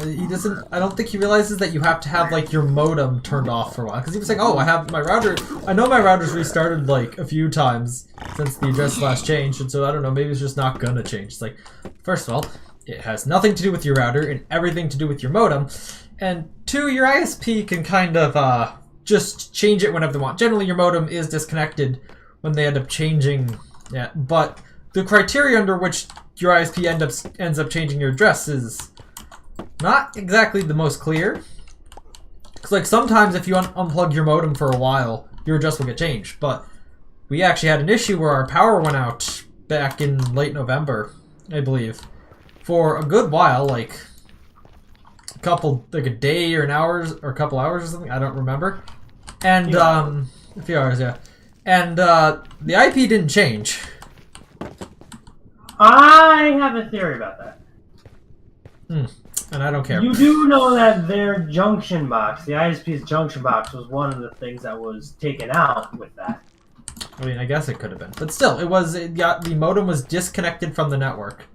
He doesn't. I don't think he realizes that you have to have like your modem turned off for a while. Because he was like, "Oh, I have my router. I know my router's restarted like a few times since the address last changed, and so I don't know. Maybe it's just not gonna change." It's like, first of all, it has nothing to do with your router and everything to do with your modem, and two, your ISP can kind of just change it whenever they want. Generally, your modem is disconnected when they end up changing. Yeah, but the criteria under which your ISP ends up changing your address is not exactly the most clear. Because like sometimes if you unplug your modem for a while, your address will get changed. But we actually had an issue where our power went out back in late November, I believe, for a good while, like a day or an hours or a couple hours or something. I don't remember. And a few hours, yeah. And the IP didn't change. I have a theory about that. And I don't care. You do know that their junction box, the ISP's junction box, was one of the things that was taken out with that. I mean, I guess it could have been. But still, the modem was disconnected from the network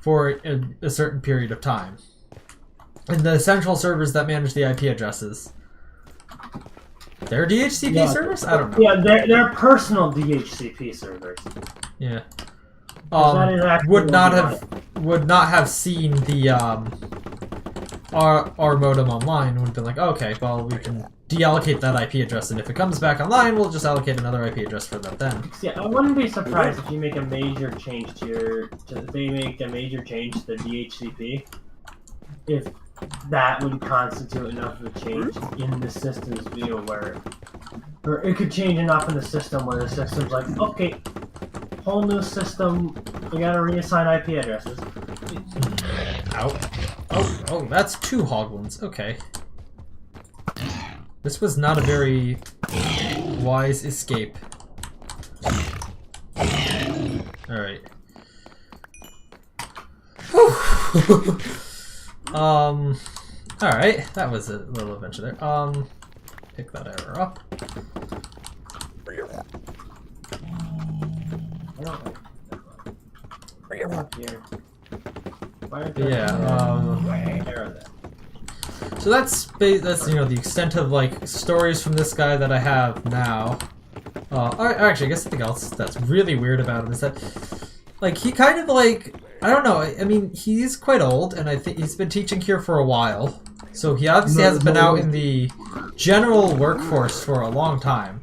for a certain period of time. And the central servers that manage the IP addresses, their DHCP servers? I don't know. Yeah, their personal DHCP servers. Yeah. Would not have seen the our modem online. Would have been like, okay, well, we can deallocate that IP address, and if it comes back online, we'll just allocate another IP address for that then. Yeah, I wouldn't be surprised if you make a major change to they make a major change to the DHCP, if that would constitute enough of a change in the system's view or it could change enough in the system where the system's like, okay, whole new system, we gotta reassign IP addresses. Oh, that's 2 hoglins. Okay. This was not a very wise escape. Alright. Alright, that was a little adventure there. Pick that error up. So that's the extent of like stories from this guy that I have now. Actually, I guess something else that's really weird about him is that like he kind of like, I don't know, I mean he's quite old and I think he's been teaching here for a while, so he obviously hasn't been out in the general workforce for a long time.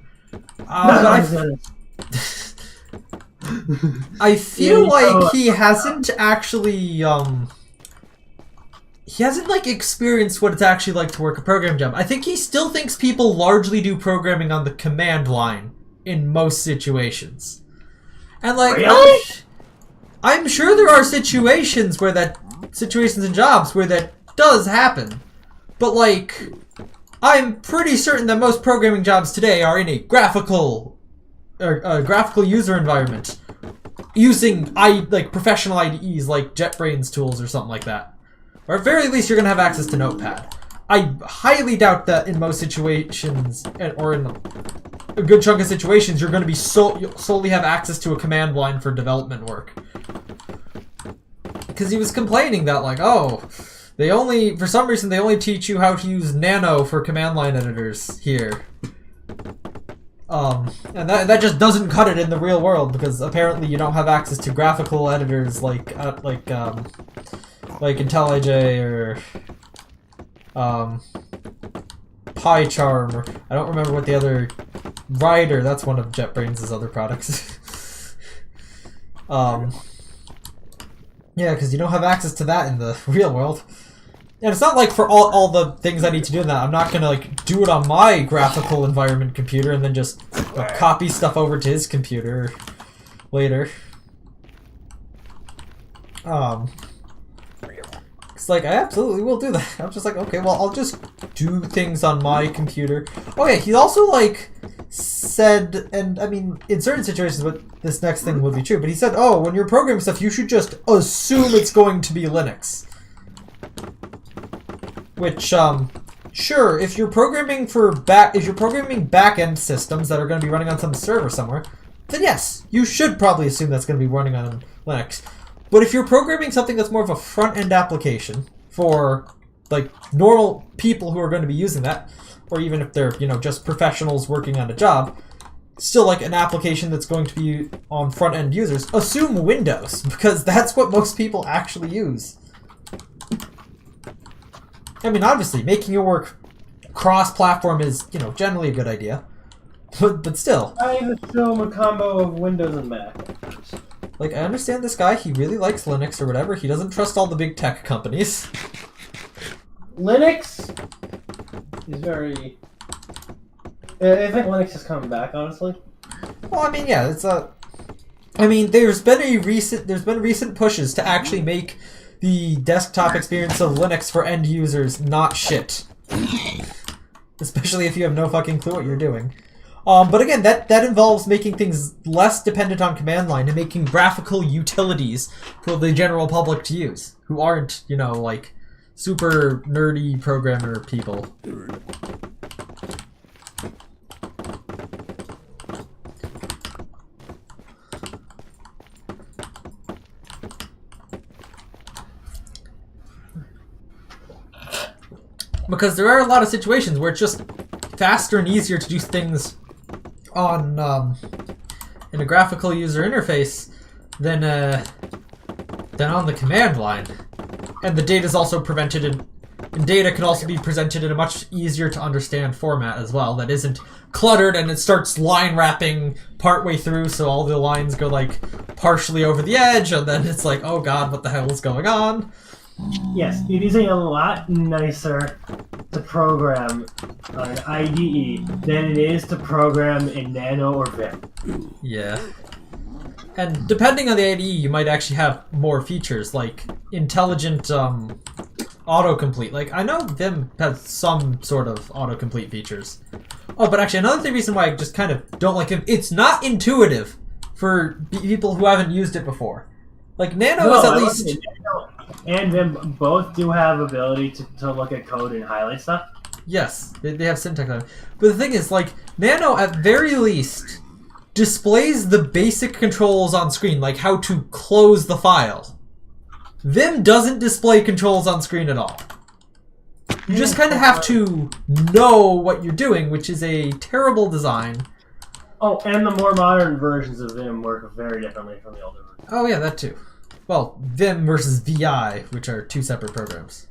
I feel like he hasn't actually, he hasn't, like, experienced what it's actually like to work a programming job. I think he still thinks people largely do programming on the command line in most situations. And, like, really? I'm sure there are situations in jobs where that does happen. But, like, I'm pretty certain that most programming jobs today are in a graphical user environment using professional IDEs like JetBrains tools or something like that. Or at very least, you're going to have access to Notepad. I highly doubt that in most situations, or in a good chunk of situations, you're going to be solely have access to a command line for development work. Because he was complaining that, like, for some reason, they only teach you how to use Nano for command line editors here. And that just doesn't cut it in the real world, because apparently you don't have access to graphical editors like IntelliJ or PyCharm, or I don't remember what the other Writer. That's one of JetBrains' other products. Yeah, because you don't have access to that in the real world. And it's not like for all the things I need to do in that, I'm not gonna like do it on my graphical environment computer and then just copy stuff over to his computer later. It's like, I absolutely will do that. I'm just like, okay, well, I'll just do things on my computer. Okay, he also like said, and I mean, in certain situations, but this next thing would be true, but he said, oh, when you're programming stuff, you should just assume it's going to be Linux. Which, sure, if you're programming back-end systems that are going to be running on some server somewhere, then yes, you should probably assume that's going to be running on Linux. But if you're programming something that's more of a front-end application for like normal people who are going to be using that, or even if they're, you know, just professionals working on a job, still like an application that's going to be on front-end users, assume Windows, because that's what most people actually use. I mean, obviously, making it work cross-platform is, you know, generally a good idea, but still. I assume a combo of Windows and Mac. Like, I understand this guy, he really likes Linux or whatever, he doesn't trust all the big tech companies. Linux is very... I think Linux is coming back, honestly. Well, I mean, yeah, it's a... I mean, there's been recent pushes to actually make the desktop experience of Linux for end users not shit. Especially if you have no fucking clue what you're doing. But again, that involves making things less dependent on command line and making graphical utilities for the general public to use, who aren't, you know, like, super nerdy programmer people. Because there are a lot of situations where it's just faster and easier to do things on in a graphical user interface than on the command line. And the data is also presented and data can also be presented in a much easier to understand format as well that isn't cluttered and it starts line wrapping partway through, so all the lines go like partially over the edge and then it's like, oh god, what the hell is going on? Yes, it is a lot nicer to program on an IDE than it is to program in Nano or Vim. Yeah. And depending on the IDE, you might actually have more features, like intelligent autocomplete. Like, I know Vim has some sort of autocomplete features. Oh, but actually, another reason why I just kind of don't like Vim, it's not intuitive for people who haven't used it before. Like, Nano is at least... Nano and Vim both do have ability to look at code and highlight stuff. Yes, they have syntax on it. But the thing is, like, Nano, at very least, displays the basic controls on screen, like how to close the file. Vim doesn't display controls on screen at all. You just kind of have to know what you're doing, which is a terrible design. Oh, and the more modern versions of Vim work very differently from the older versions. Oh yeah, that too. Well, Vim versus VI, which are two separate programs.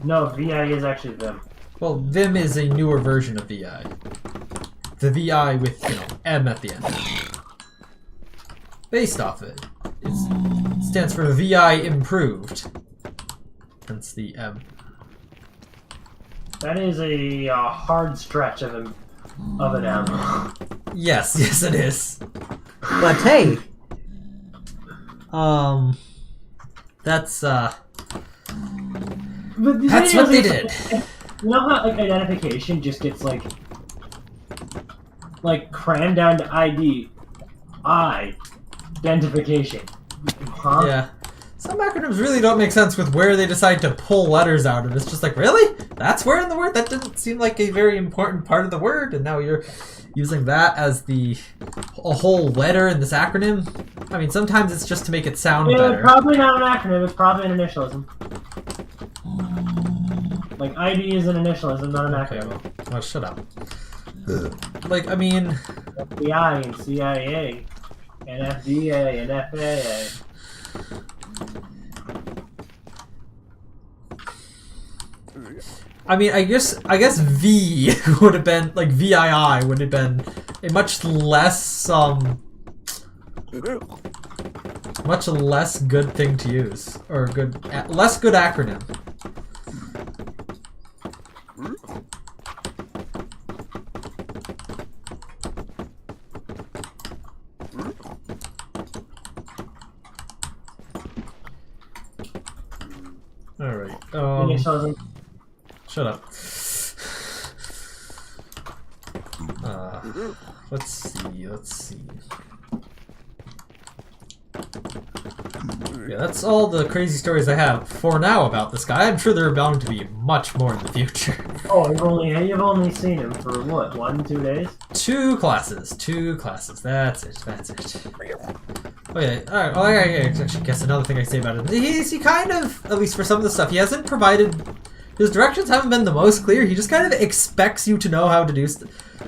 No, VI is actually Vim. Well, Vim is a newer version of VI. The VI with, you know, M at the end. Based off it. It stands for VI Improved. Hence the M. That is a hard stretch of an M. Yes, yes it is. But hey, that's what they did. You know how like identification just gets like crammed down to identification. Huh? Yeah. Some acronyms really don't make sense with where they decide to pull letters out of. It's just like, really? That's where in the word? That didn't seem like a very important part of the word, and now you're using that as a whole letter in this acronym? I mean, sometimes it's just to make it sound better. Probably not an acronym, it's probably an initialism. Like, ID is an initialism, not an acronym. Okay, well, shut up. Like, I mean... FBI and CIA and FDA and FAA. I mean, I guess V would have been, like, VII would have been a much less good thing to use. Or less good acronym. Alright, shut up. Let's see. Yeah, that's all the crazy stories I have for now about this guy. I'm sure there are bound to be much more in the future. Oh, you've only seen him for what, 1-2 days? Two classes. That's it. Oh yeah, alright, well, I actually guess another thing I say about it. He kind of, at least for some of the stuff, he hasn't provided, his directions haven't been the most clear. He just kind of expects you to know how to do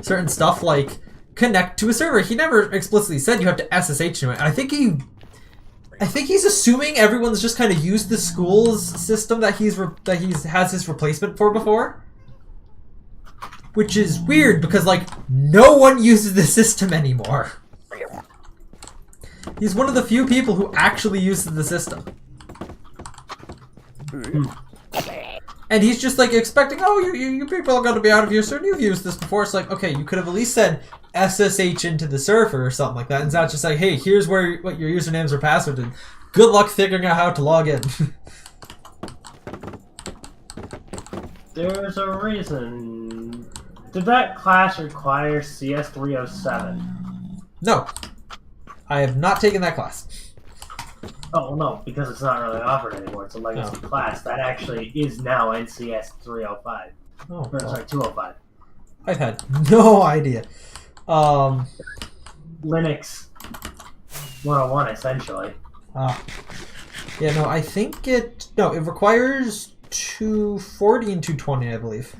certain stuff, like connect to a server. He never explicitly said you have to SSH to it. I think he's assuming everyone's just kind of used the school's system that he's has his replacement for before. Which is weird, because, like, no one uses the system anymore. He's one of the few people who actually uses the system. And he's just, like, expecting, oh, you people are going to be out of here soon. You've used this before. It's like, okay, you could have at least said SSH into the server or something like that. And it's not just like, hey, here's what your usernames or password is. Good luck figuring out how to log in. There's a reason. Did that class require CS307? No. I have not taken that class. Oh, no, because it's not really offered anymore. It's a legacy class. That actually is now NCS 305. Oh, or, sorry, 205. I've had no idea. Linux 101, essentially. Yeah, no, I think it requires 240 and 220, I believe.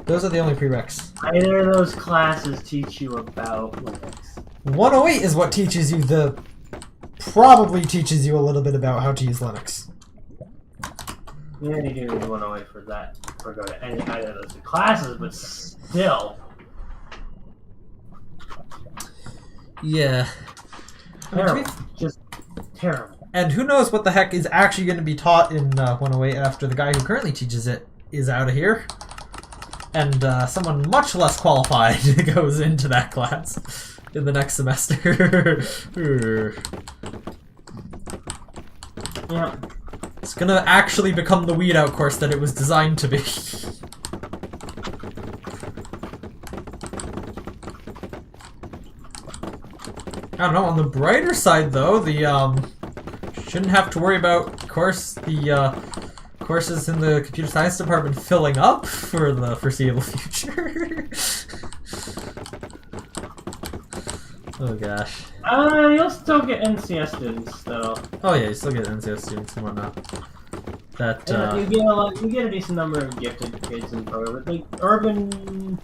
Those are the only prereqs. Either of those classes teach you about Linux. 108 is what teaches you probably teaches you a little bit about how to use Linux. Yeah, you do need 108 for that, for go to any either of those two classes, but still. Yeah. Terrible. Just terrible. And who knows what the heck is actually going to be taught in 108 after the guy who currently teaches it is out of here. And someone much less qualified goes into that class in the next semester. Yeah. It's gonna actually become the weed out course that it was designed to be. I don't know, on the brighter side though, the shouldn't have to worry about courses in the computer science department filling up for the foreseeable future. Oh gosh. You'll still get NCS students though. Oh yeah, you still get NCS students and whatnot. That you get a decent number of gifted kids in the program. Like urban,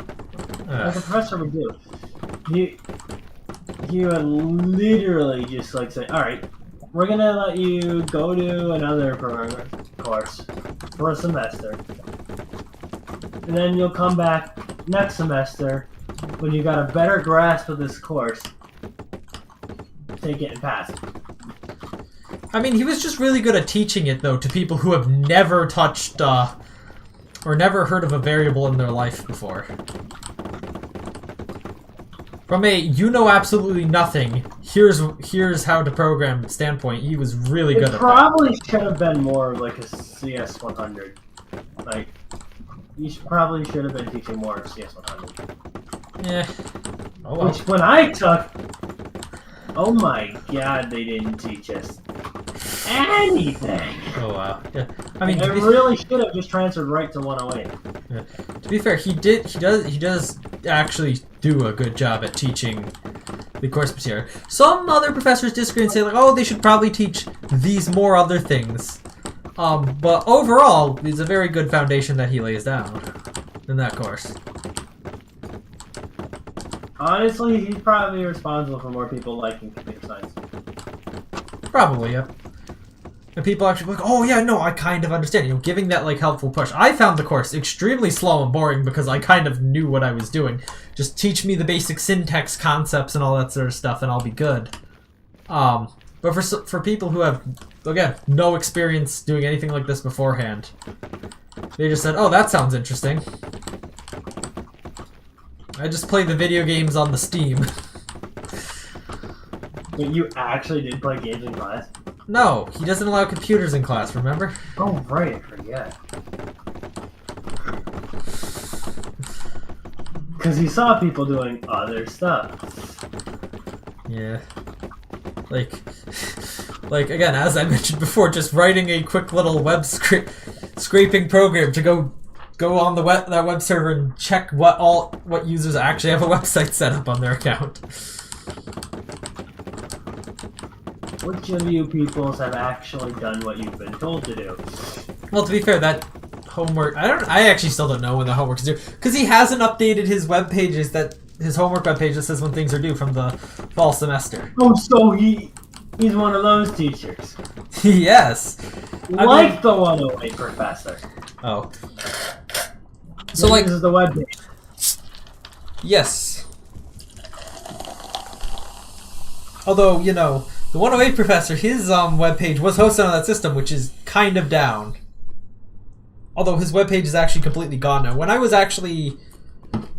like a professor would do. He would literally just like say, "All right, we're gonna let you go to another program course for a semester, and then you'll come back next semester when you got a better grasp of this course. Take it and pass." I mean, he was just really good at teaching it, though, to people who have never touched, or never heard of a variable in their life before. From a, you know absolutely nothing, here's how to program standpoint, he was really good at that. It probably should have been more like a CS 100. Like, you probably should have been teaching more of CS 100. Yeah. Oh well. Which, when I took... Oh my god, they didn't teach us anything. Oh wow. Yeah. I mean, I really should have just transferred right to 108. Yeah. To be fair, he does actually do a good job at teaching the course material. Some other professors disagree and say like, oh, they should probably teach these more other things. But overall, it's a very good foundation that he lays down in that course. Honestly, he's probably responsible for more people liking computer science. Probably, yep. And people actually like, oh yeah, no, I kind of understand. You know, giving that like helpful push. I found the course extremely slow and boring because I kind of knew what I was doing. Just teach me the basic syntax concepts and all that sort of stuff, and I'll be good. But for people who have, again, no experience doing anything like this beforehand, they just said, oh, that sounds interesting. I just play the video games on the Steam. But you actually did play games in class? No, he doesn't allow computers in class, remember? Oh, right, I forget. Because he saw people doing other stuff. Yeah. Like again, as I mentioned before, just writing a quick little web scraping program to go on that web server and check what users actually have a website set up on their account. which of you peoples have actually done what you've been told to do? Well, to be fair, that homework... I actually still don't know when the homework is due. Because he hasn't updated his web pages his homework web page that says when things are due from the fall semester. Oh, so he's one of those teachers. Yes. Like the 108 professor. Oh. So, like... This is the web page. Yes. Although, you know, the 108 professor, his webpage was hosted on that system, which is kind of down. Although his webpage is actually completely gone now. When I was actually...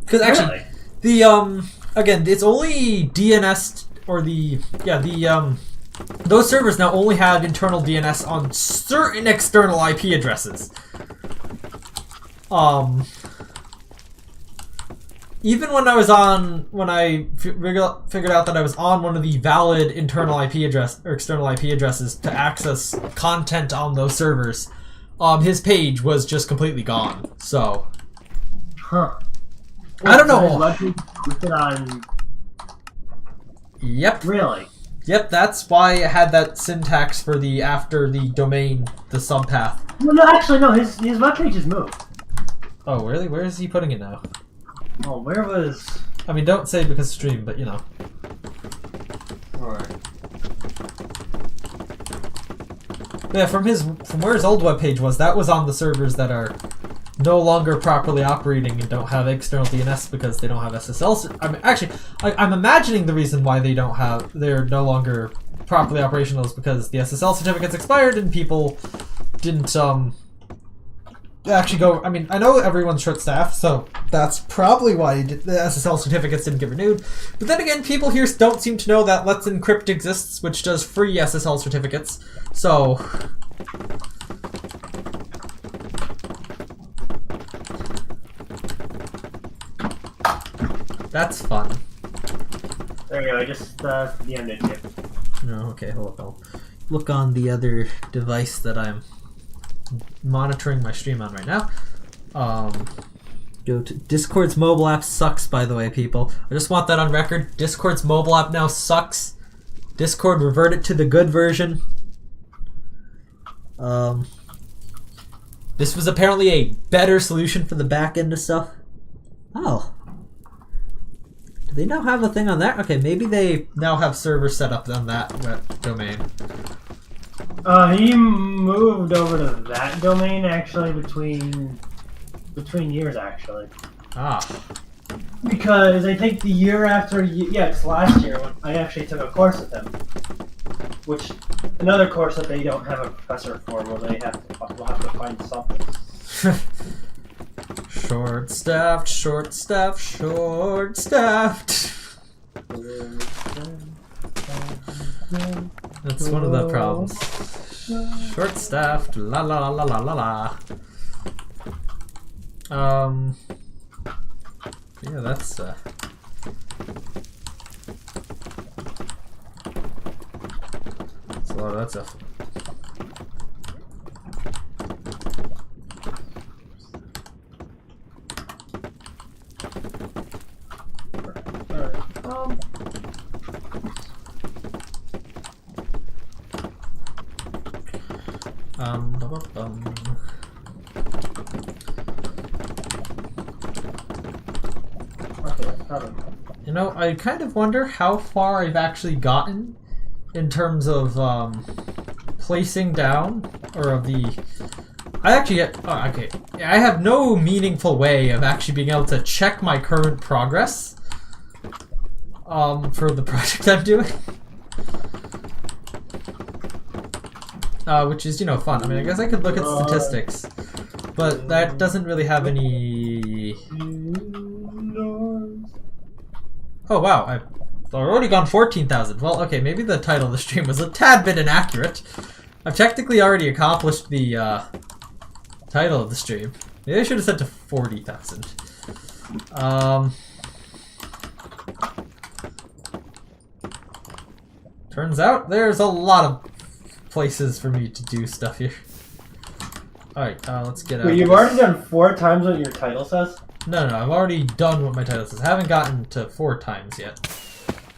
Because actually, really? again, it's only DNS, or those servers now only had internal DNS on certain external IP addresses. Even when I figured out that I was on one of the valid internal IP address or external IP addresses to access content on those servers, his page was just completely gone. So, huh? I don't know. Yep. Really? Yep. That's why I had that syntax for the after the domain, the subpath. Well, no, actually, no. His webpage has moved. Oh, really? Where is he putting it now? Oh, where was... I mean, don't say because stream, but you know. Alright. Yeah, from where his old webpage was, that was on the servers that are no longer properly operating and don't have external DNS because they don't have SSL. I mean, actually, I'm imagining the reason why they're no longer properly operational is because the SSL certificates expired and people didn't actually go. I mean, I know everyone's short-staffed, so that's probably why the SSL certificates didn't get renewed. But then again, people here don't seem to know that Let's Encrypt exists, which does free SSL certificates. So, that's fun. There you go. I just DM'd it. No, okay, hold on. I'll look on the other device that I'm monitoring my stream on right now. Go to Discord's mobile app sucks, by the way, people. I just want that on record. Discord's mobile app now sucks. Discord reverted to the good version. This was apparently a better solution for the back end of stuff. Oh. Do they now have a thing on that? Okay, maybe they now have servers set up on that web domain. He moved over to that domain actually between years actually. Ah. Because I think the year after, it's last year when I actually took a course with him, which another course that they don't have a professor for, where we'll have to find something. Short-staffed, short-staffed, short-staffed. That's one of the problems. Short-staffed, la la la la la la. Yeah, that's so a lot of that stuff. You know, I kind of wonder how far I've actually gotten in terms of placing down, or of the... I have no meaningful way of actually being able to check my current progress for the project I'm doing. Which is, you know, fun. I mean, I guess I could look at statistics, but that doesn't really have any... Oh wow, I've already gone 14,000. Well, okay, maybe the title of the stream was a tad bit inaccurate. I've technically already accomplished the title of the stream. Maybe I should have set to 40,000. Turns out there's a lot of places for me to do stuff here. Alright, let's get out. Wait, you've already done 4 times what your title says? No, I've already done what my title says. I haven't gotten to 4 times yet.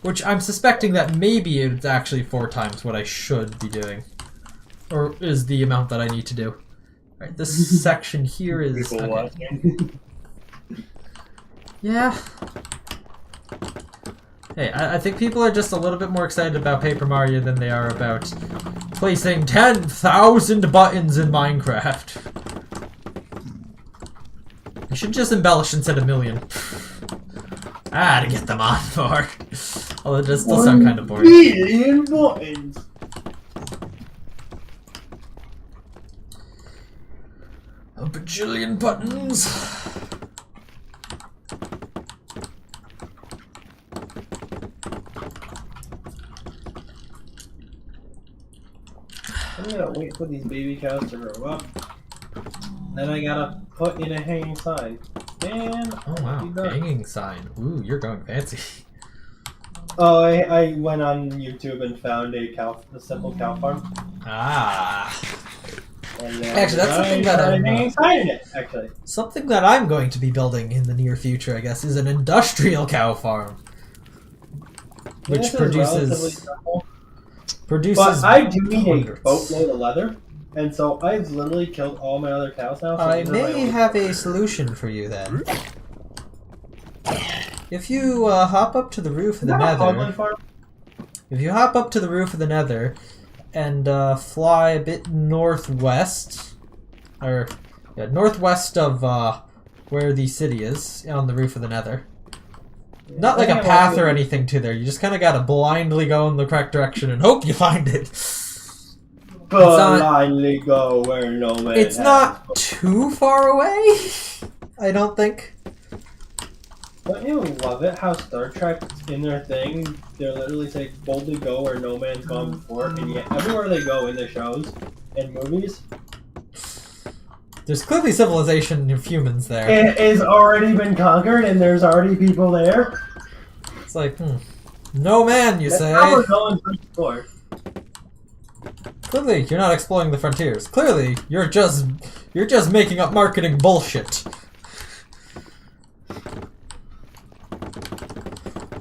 Which I'm suspecting that maybe it's actually 4 times what I should be doing. Or is the amount that I need to do. Alright, this section here is... Okay. Yeah. Hey, I think people are just a little bit more excited about Paper Mario than they are about placing 10,000 buttons in Minecraft. I should just embellish and said 1,000,000. To get them on board. Although it does still sound kind of boring. 1,000,000 buttons! A bajillion buttons. I'm gonna wait for these baby cows to grow up. Then I gotta put in a hanging sign. Man, Oh wow, hanging sign. Ooh, you're going fancy. Oh, I went on YouTube and found a simple cow farm. Ah. And actually, that's something that I'm hanging sign in it. Actually, something that I'm going to be building in the near future, I guess, is an industrial cow farm, which produces. But I do need a boatload of leather, and so I've literally killed all my other cows now. So I may have a solution for you then. If you hop up to the roof of the Nether, and fly a bit northwest, or yeah, northwest of where the city is, on the roof of the Nether. Not like a path or anything to there. You just kind of gotta blindly go in the correct direction and hope you find it. Blindly go where no man. It's not too far away, I don't think. Don't you love it how Star Trek in their thing, they literally say boldly go where no man's gone before, and yet everywhere they go in the shows and movies, there's clearly civilization of humans there. It has already been conquered and there's already people there. It's like, no man, you say. How we're going for. Clearly, you're not exploring the frontiers. Clearly, you're just making up marketing bullshit.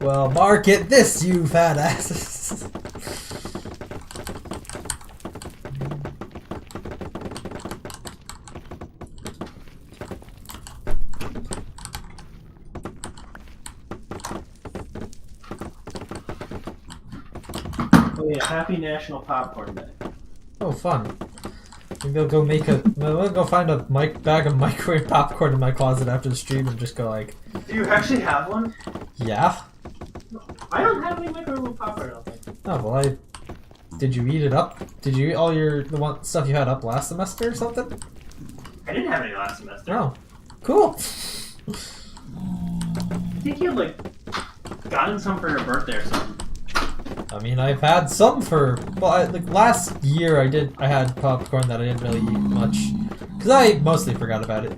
Well, market this, you fat asses. A happy National Popcorn Day. Oh, fun. Maybe I'll go I'll go find a bag of microwave popcorn in my closet after the stream and just go like... Do you actually have one? Yeah. I don't have any microwave popcorn, I don't think. Oh, well, did you eat it up? Did you eat all the stuff you had up last semester or something? I didn't have any last semester. Oh. Cool. I think you had, like, gotten some for your birthday or something. I mean, I've had some for... Well, like, last year I had popcorn that I didn't really eat much. Because I mostly forgot about it.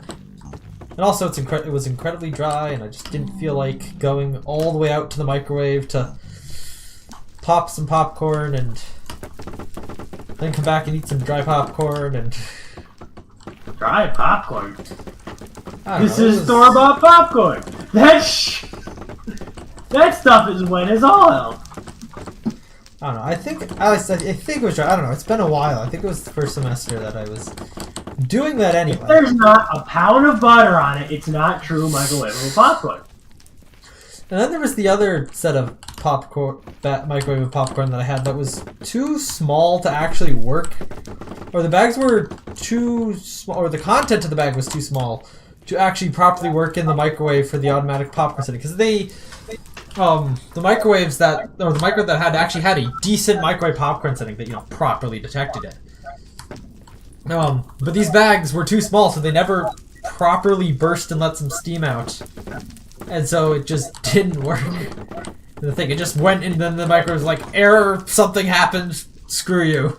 And also, it was incredibly dry, and I just didn't feel like going all the way out to the microwave to pop some popcorn and then come back and eat some dry popcorn and... Dry popcorn? This know, is store-bought popcorn! That stuff is wet as all hell! I don't know. I think it was dry. I don't know. It's been a while. I think it was the first semester that I was doing that anyway. If there's not a pound of butter on it, it's not true microwavable popcorn. And then there was the other set of microwave popcorn that I had that was too small to actually work, or the bags were too small, or the content of the bag was too small to actually properly work in the microwave for the automatic popcorn setting. Because the microwave that actually had a decent microwave popcorn setting that properly detected it. But these bags were too small, so they never properly burst and let some steam out, and so it just didn't work. And the thing, it just went, and then the microwave was like, error, something happened, screw you.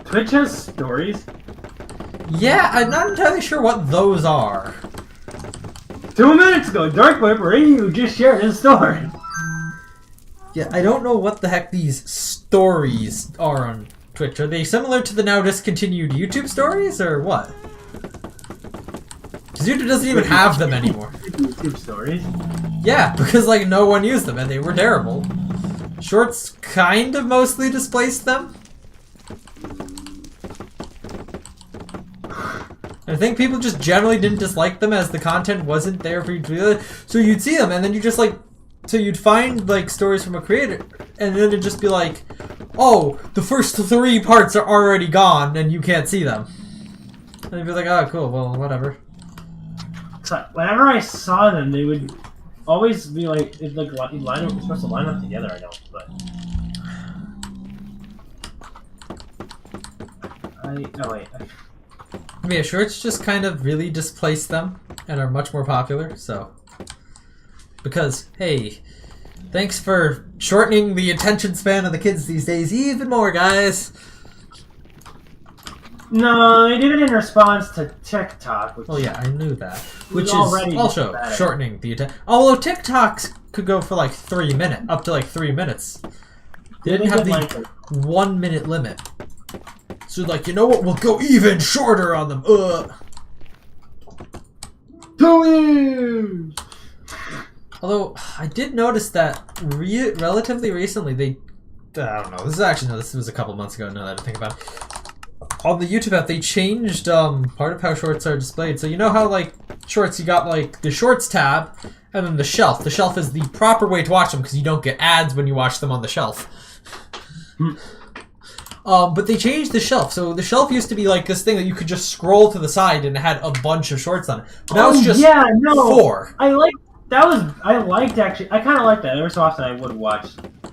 Twitch has stories? Yeah, I'm not entirely sure what those are. 2 minutes ago, Dark Web Radio just shared his story. Yeah, I don't know what the heck these stories are on Twitch. Are they similar to the now discontinued YouTube stories, or what? Because YouTube doesn't even have them anymore. YouTube stories? Yeah, because like no one used them and they were terrible. Shorts kind of mostly displaced them. I think people just generally didn't dislike them as the content wasn't there for you to do. So you'd see them and then you just like, so you'd find like stories from a creator and then it'd just be like, oh, the first 3 parts are already gone and you can't see them. And you'd be like, oh, cool, well, whatever. So whenever I saw them, they would always be like, it's like you're supposed to line up together, I know, but. Oh wait. Yeah, shorts just kind of really displaced them and are much more popular, so. Because, hey, thanks for shortening the attention span of the kids these days even more, guys. No, they did it in response to TikTok. Which yeah, I knew that. Which is also shortening the attention. Although TikToks could go for like 3 minutes, up to like 3 minutes. They didn't have the 1 minute limit. So like, you know what? We'll go even shorter on them. 2 years! Although, I did notice that relatively recently, I don't know, this was a couple months ago now that I think about it. On the YouTube app, they changed part of how shorts are displayed. So you know how, like, shorts, you got, like, the shorts tab, and then the shelf. The shelf is the proper way to watch them, because you don't get ads when you watch them on the shelf. But they changed the shelf. So the shelf used to be, like, this thing that you could just scroll to the side, and it had a bunch of shorts on it. But now it's just 4. I liked actually. I kind of like that. Every so often I would watch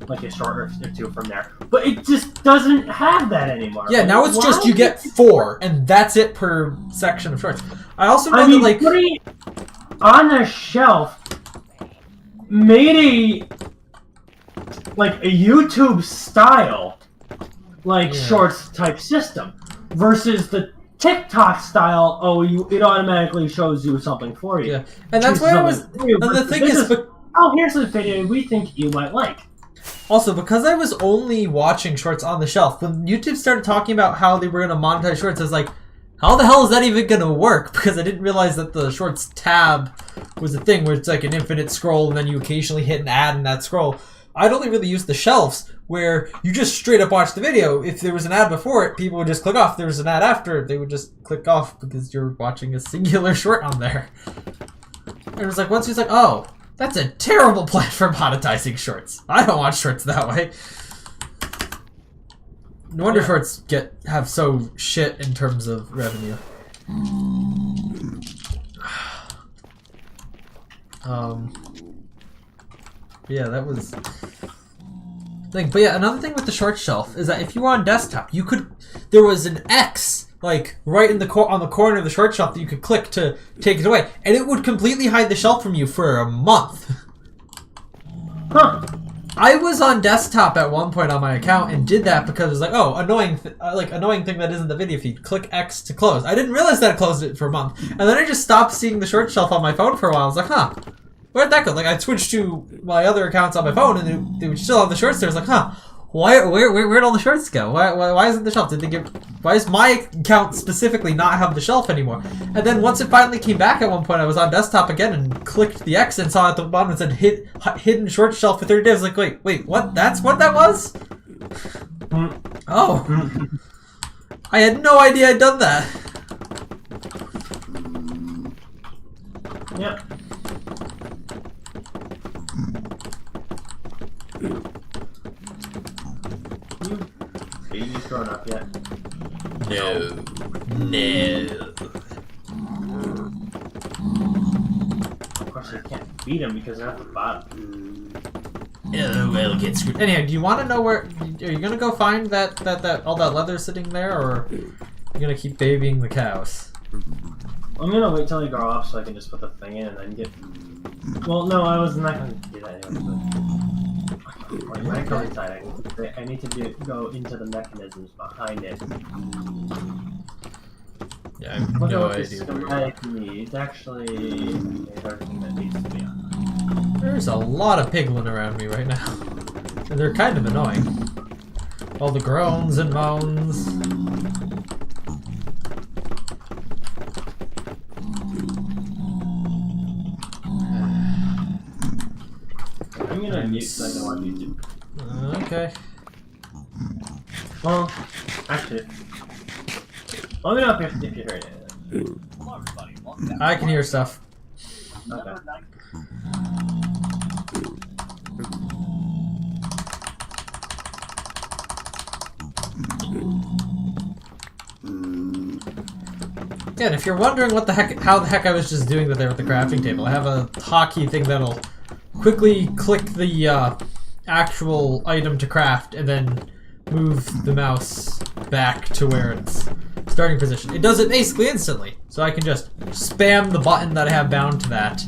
like a short or 2 from there, but it just doesn't have that anymore. Yeah, now it's just you get 4, and that's it per section of shorts. I also know that like putting it on the shelf made a YouTube style shorts type system versus the TikTok style, it automatically shows you something for you. Yeah, and that's why I was. And the thing is, here's the video we think you might like. Also, because I was only watching shorts on the shelf, when YouTube started talking about how they were going to monetize shorts, I was like, how the hell is that even going to work? Because I didn't realize that the shorts tab was a thing where it's like an infinite scroll, and then you occasionally hit an ad in that scroll. I'd only really use the shelves, where you just straight up watch the video. If there was an ad before it, people would just click off. If there was an ad after it, they would just click off because you're watching a singular short on there. And it was like, once he's like, oh, that's a terrible plan for monetizing shorts. I don't watch shorts that way. No wonder shorts have so shit in terms of revenue. Yeah, that was thing. But yeah, another thing with the short shelf is that if you were on desktop, there was an X like right in on the corner of the short shelf that you could click to take it away, and it would completely hide the shelf from you for a month. Huh. I was on desktop at one point on my account and did that because it was like, oh, annoying thing that isn't the video feed. Click X to close. I didn't realize that it closed it for a month, and then I just stopped seeing the short shelf on my phone for a while. I was like, huh. Where'd that go? Like, I switched to my other accounts on my phone, and they would still have the shorts there. I was like, huh, where'd all the shorts go? Why isn't the shelf? Why does my account specifically not have the shelf anymore? And then once it finally came back at one point, I was on desktop again and clicked the X and saw at the bottom it said hidden short shelf for 30 days. I was like, wait, what? That's what that was? Oh. I had no idea I'd done that. Yep. Baby's grown up yet? No. Of course, I can't beat him because they're at the bottom. Oh, well, get screwed. Anyway, do you want to know where? Are you gonna go find that all that leather sitting there, or are you gonna keep babying the cows? I'm gonna wait till they grow up so I can just put the thing in and then get. Well, no, I was not gonna do that anyway. But when I go inside, I need to go into the mechanisms behind it. Yeah, I have no idea. It's actually everything that needs to be on. There's a lot of piglin around me right now, and they're kind of annoying. All the groans and moans. mute so I can watch YouTube. Okay. Well, actually, let me know if you heard it. I can hear stuff. Okay. Yeah, and if you're wondering what the heck, how the heck I was just doing that there with the crafting table, I have a hotkey thing that'll quickly click the actual item to craft and then move the mouse back to where it's starting position. It does it basically instantly, so I can just spam the button that I have bound to that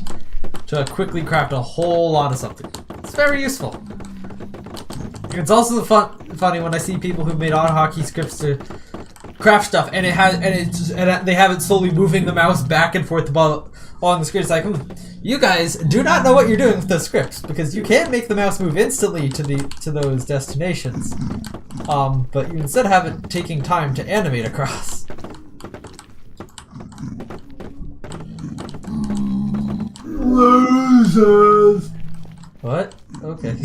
to quickly craft a whole lot of something. It's very useful. It's also funny when I see people who've made auto hotkey scripts to craft stuff, and they have it slowly moving the mouse back and forth along the screen. It's like, you guys do not know what you're doing with the scripts, because you can't make the mouse move instantly to those destinations. But you instead have it taking time to animate across. Losers. What? Okay.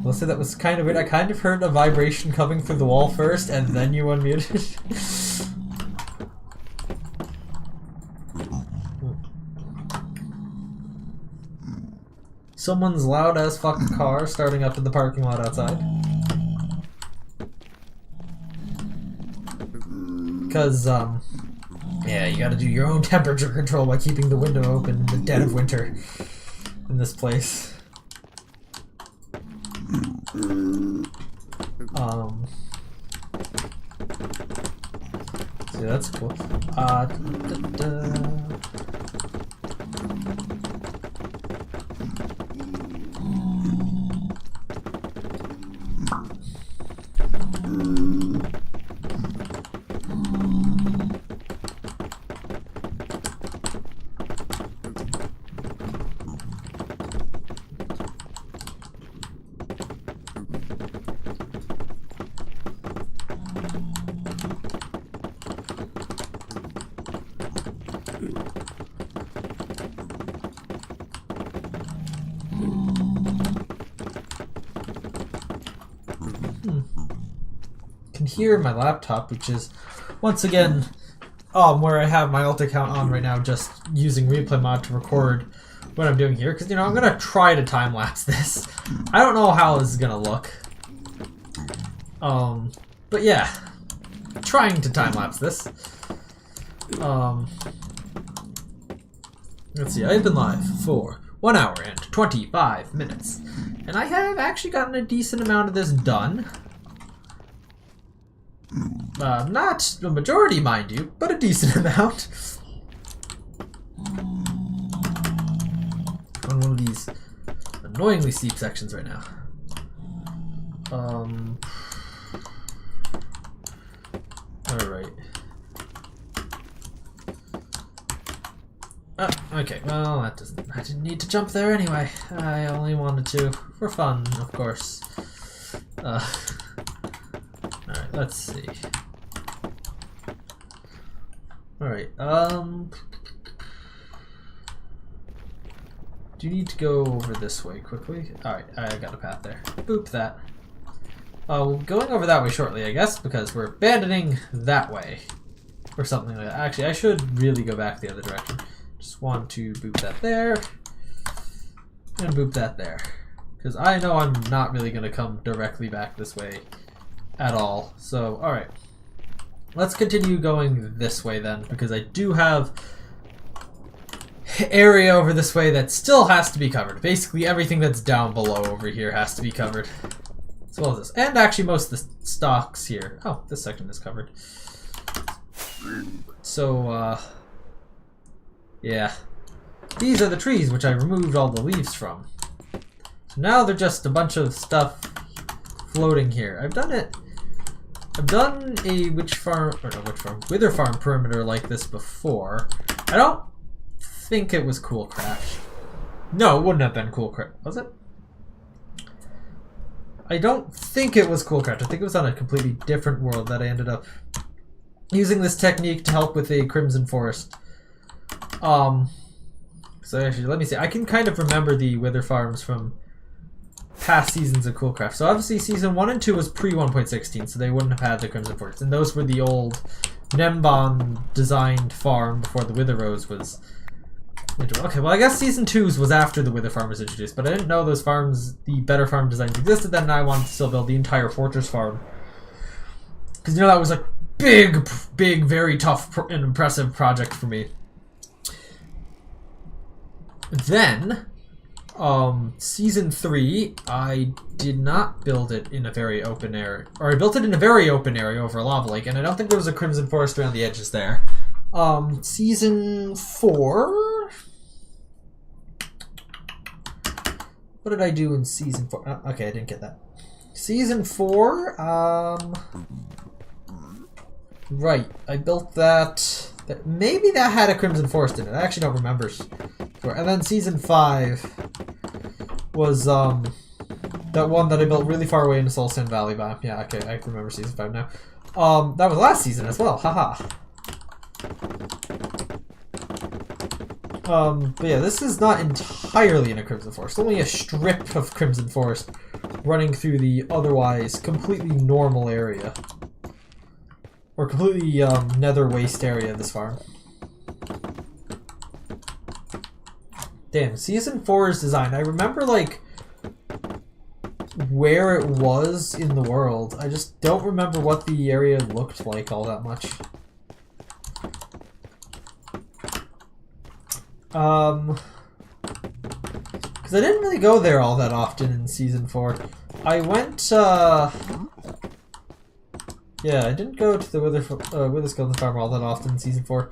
I'll say that was kind of weird. I kind of heard a vibration coming through the wall first, and then you unmuted. Someone's loud as fuck car starting up in the parking lot outside. Because, yeah, you gotta do your own temperature control by keeping the window open in the dead of winter in this place. See, that's cool. Can hear my laptop, which is once again where I have my alt account on right now, just using replay mod to record what I'm doing here, because I'm gonna try to time lapse this. I don't know how this is gonna look, but yeah, trying to time lapse this. Let's see, I've been live for 1 hour and 25 minutes, and I have actually gotten a decent amount of this done. Not a majority, mind you, but a decent amount. On one of these annoyingly steep sections right now. Alright. Okay, well, I didn't need to jump there anyway. I only wanted to, for fun, of course. Alright, let's see. Alright, do you need to go over this way quickly? Alright, I got a path there. Boop that. Going over that way shortly, I guess, because we're abandoning that way. Or something like that. Actually, I should really go back the other direction. Just want to boop that there. And boop that there. Because I know I'm not really going to come directly back this way at all. So, alright. Let's continue going this way then, because I do have area over this way that still has to be covered. Basically everything that's down below over here has to be covered. As well as this. And actually most of the stocks here. Oh, this section is covered. So, yeah. These are the trees which I removed all the leaves from. So now they're just a bunch of stuff floating here. I've done a Wither Farm perimeter like this before. I don't think it was Cool Craft. No, it wouldn't have been Cool Craft, was it? I don't think it was Cool Craft. I think it was on a completely different world that I ended up using this technique to help with a Crimson Forest So actually, let me see. I can kind of remember the Wither farms from past seasons of Coolcraft. So obviously season 1 and 2 was pre 1.16, so they wouldn't have had the Crimson Forest. And those were the old Nembon designed farm before the Wither Rose was introduced. Okay, well I guess season 2's was after the Wither farm was introduced, but I didn't know those farms, the better farm designs existed then, and I wanted to still build the entire Fortress farm. Because you know that was a big, very tough and impressive project for me. Then, season 3, I did not build it in a very open area. Or I built it in a very open area over a lava lake, and I don't think there was a Crimson Forest around the edges there. Season 4... What did I do in season 4? Okay, I didn't get that. Season 4, right, I built that... Maybe that had a Crimson Forest in it. I actually don't remember. And then season 5 was that one that I built really far away in the Soul Sand Valley biome. Yeah, okay, I remember season 5 now. That was last season as well. Haha. But yeah, this is not entirely in a Crimson Forest. Only a strip of Crimson Forest running through the otherwise completely normal area. Or completely nether waste area of this farm. Damn, season 4's design. I remember like where it was in the world. I just don't remember what the area looked like all that much. Because I didn't really go there all that often in season 4. I went, yeah, I didn't go to the Witherskeleton farm all that often in season 4.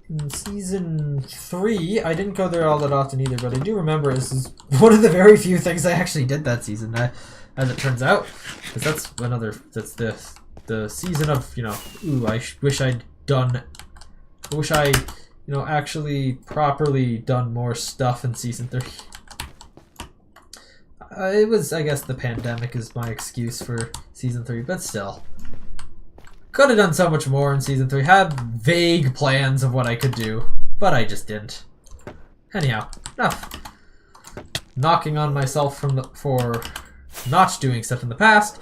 In season 3, I didn't go there all that often either, but I do remember this is one of the very few things I actually did that season, as it turns out. Because that's the season of, you know, ooh, I wish I, you know, actually properly done more stuff in season 3. It was, I guess, the pandemic is my excuse for season 3, but still. Could have done so much more in season 3. Had vague plans of what I could do, but I just didn't. Anyhow, enough knocking on myself for not doing stuff in the past.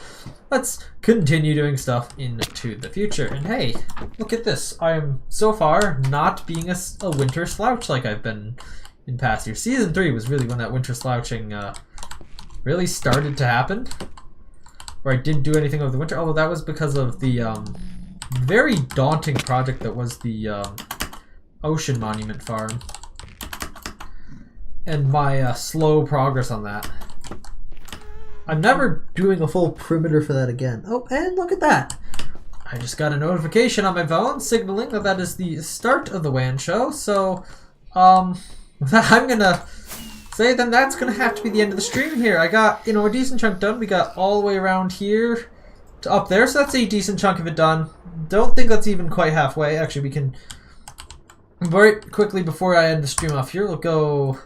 Let's continue doing stuff into the future. And hey, look at this. I am so far not being a winter slouch like I've been in past years. Season 3 was really when that winter slouching really started to happen. Where I didn't do anything over the winter, although that was because of the very daunting project that was the Ocean Monument Farm. And my slow progress on that. I'm never doing a full perimeter for that again. Oh, and look at that! I just got a notification on my phone signaling that that is the start of the WAN show, so I'm gonna say then that's gonna have to be the end of the stream here. I got, you know, a decent chunk done. We got all the way around here to up there, so that's a decent chunk of it done. Don't think that's even quite halfway. Actually, we can very quickly before I end the stream off here, we'll go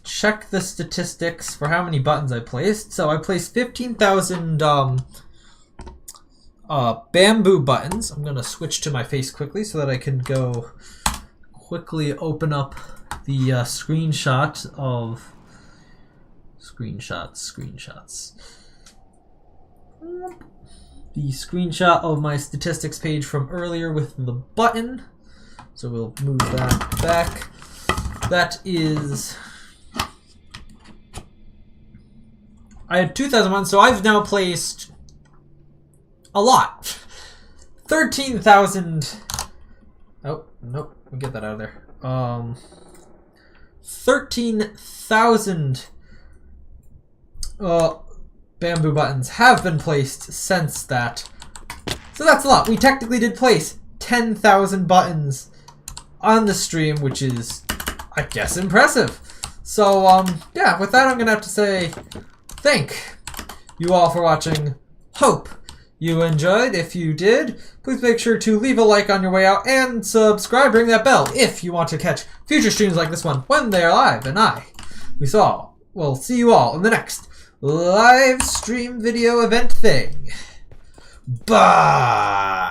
check the statistics for how many buttons I placed. So I placed 15,000 bamboo buttons. I'm gonna switch to my face quickly so that I can go quickly open up the screenshot of screenshots. The screenshot of my statistics page from earlier with the button. So we'll move that back. That is, I had 2,001, so I've now placed a lot. 13,000. Oh, nope, we'll get that out of there. 13,000 bamboo buttons have been placed since that. So that's a lot. We technically did place 10,000 buttons on the stream, which is, I guess, impressive. So, yeah, with that I'm going to have to say thank you all for watching. Hope you enjoyed. If you did, please make sure to leave a like on your way out and subscribe. Ring that bell if you want to catch future streams like this one when they are live. And we'll see you all in the next live stream video event thing. Bye!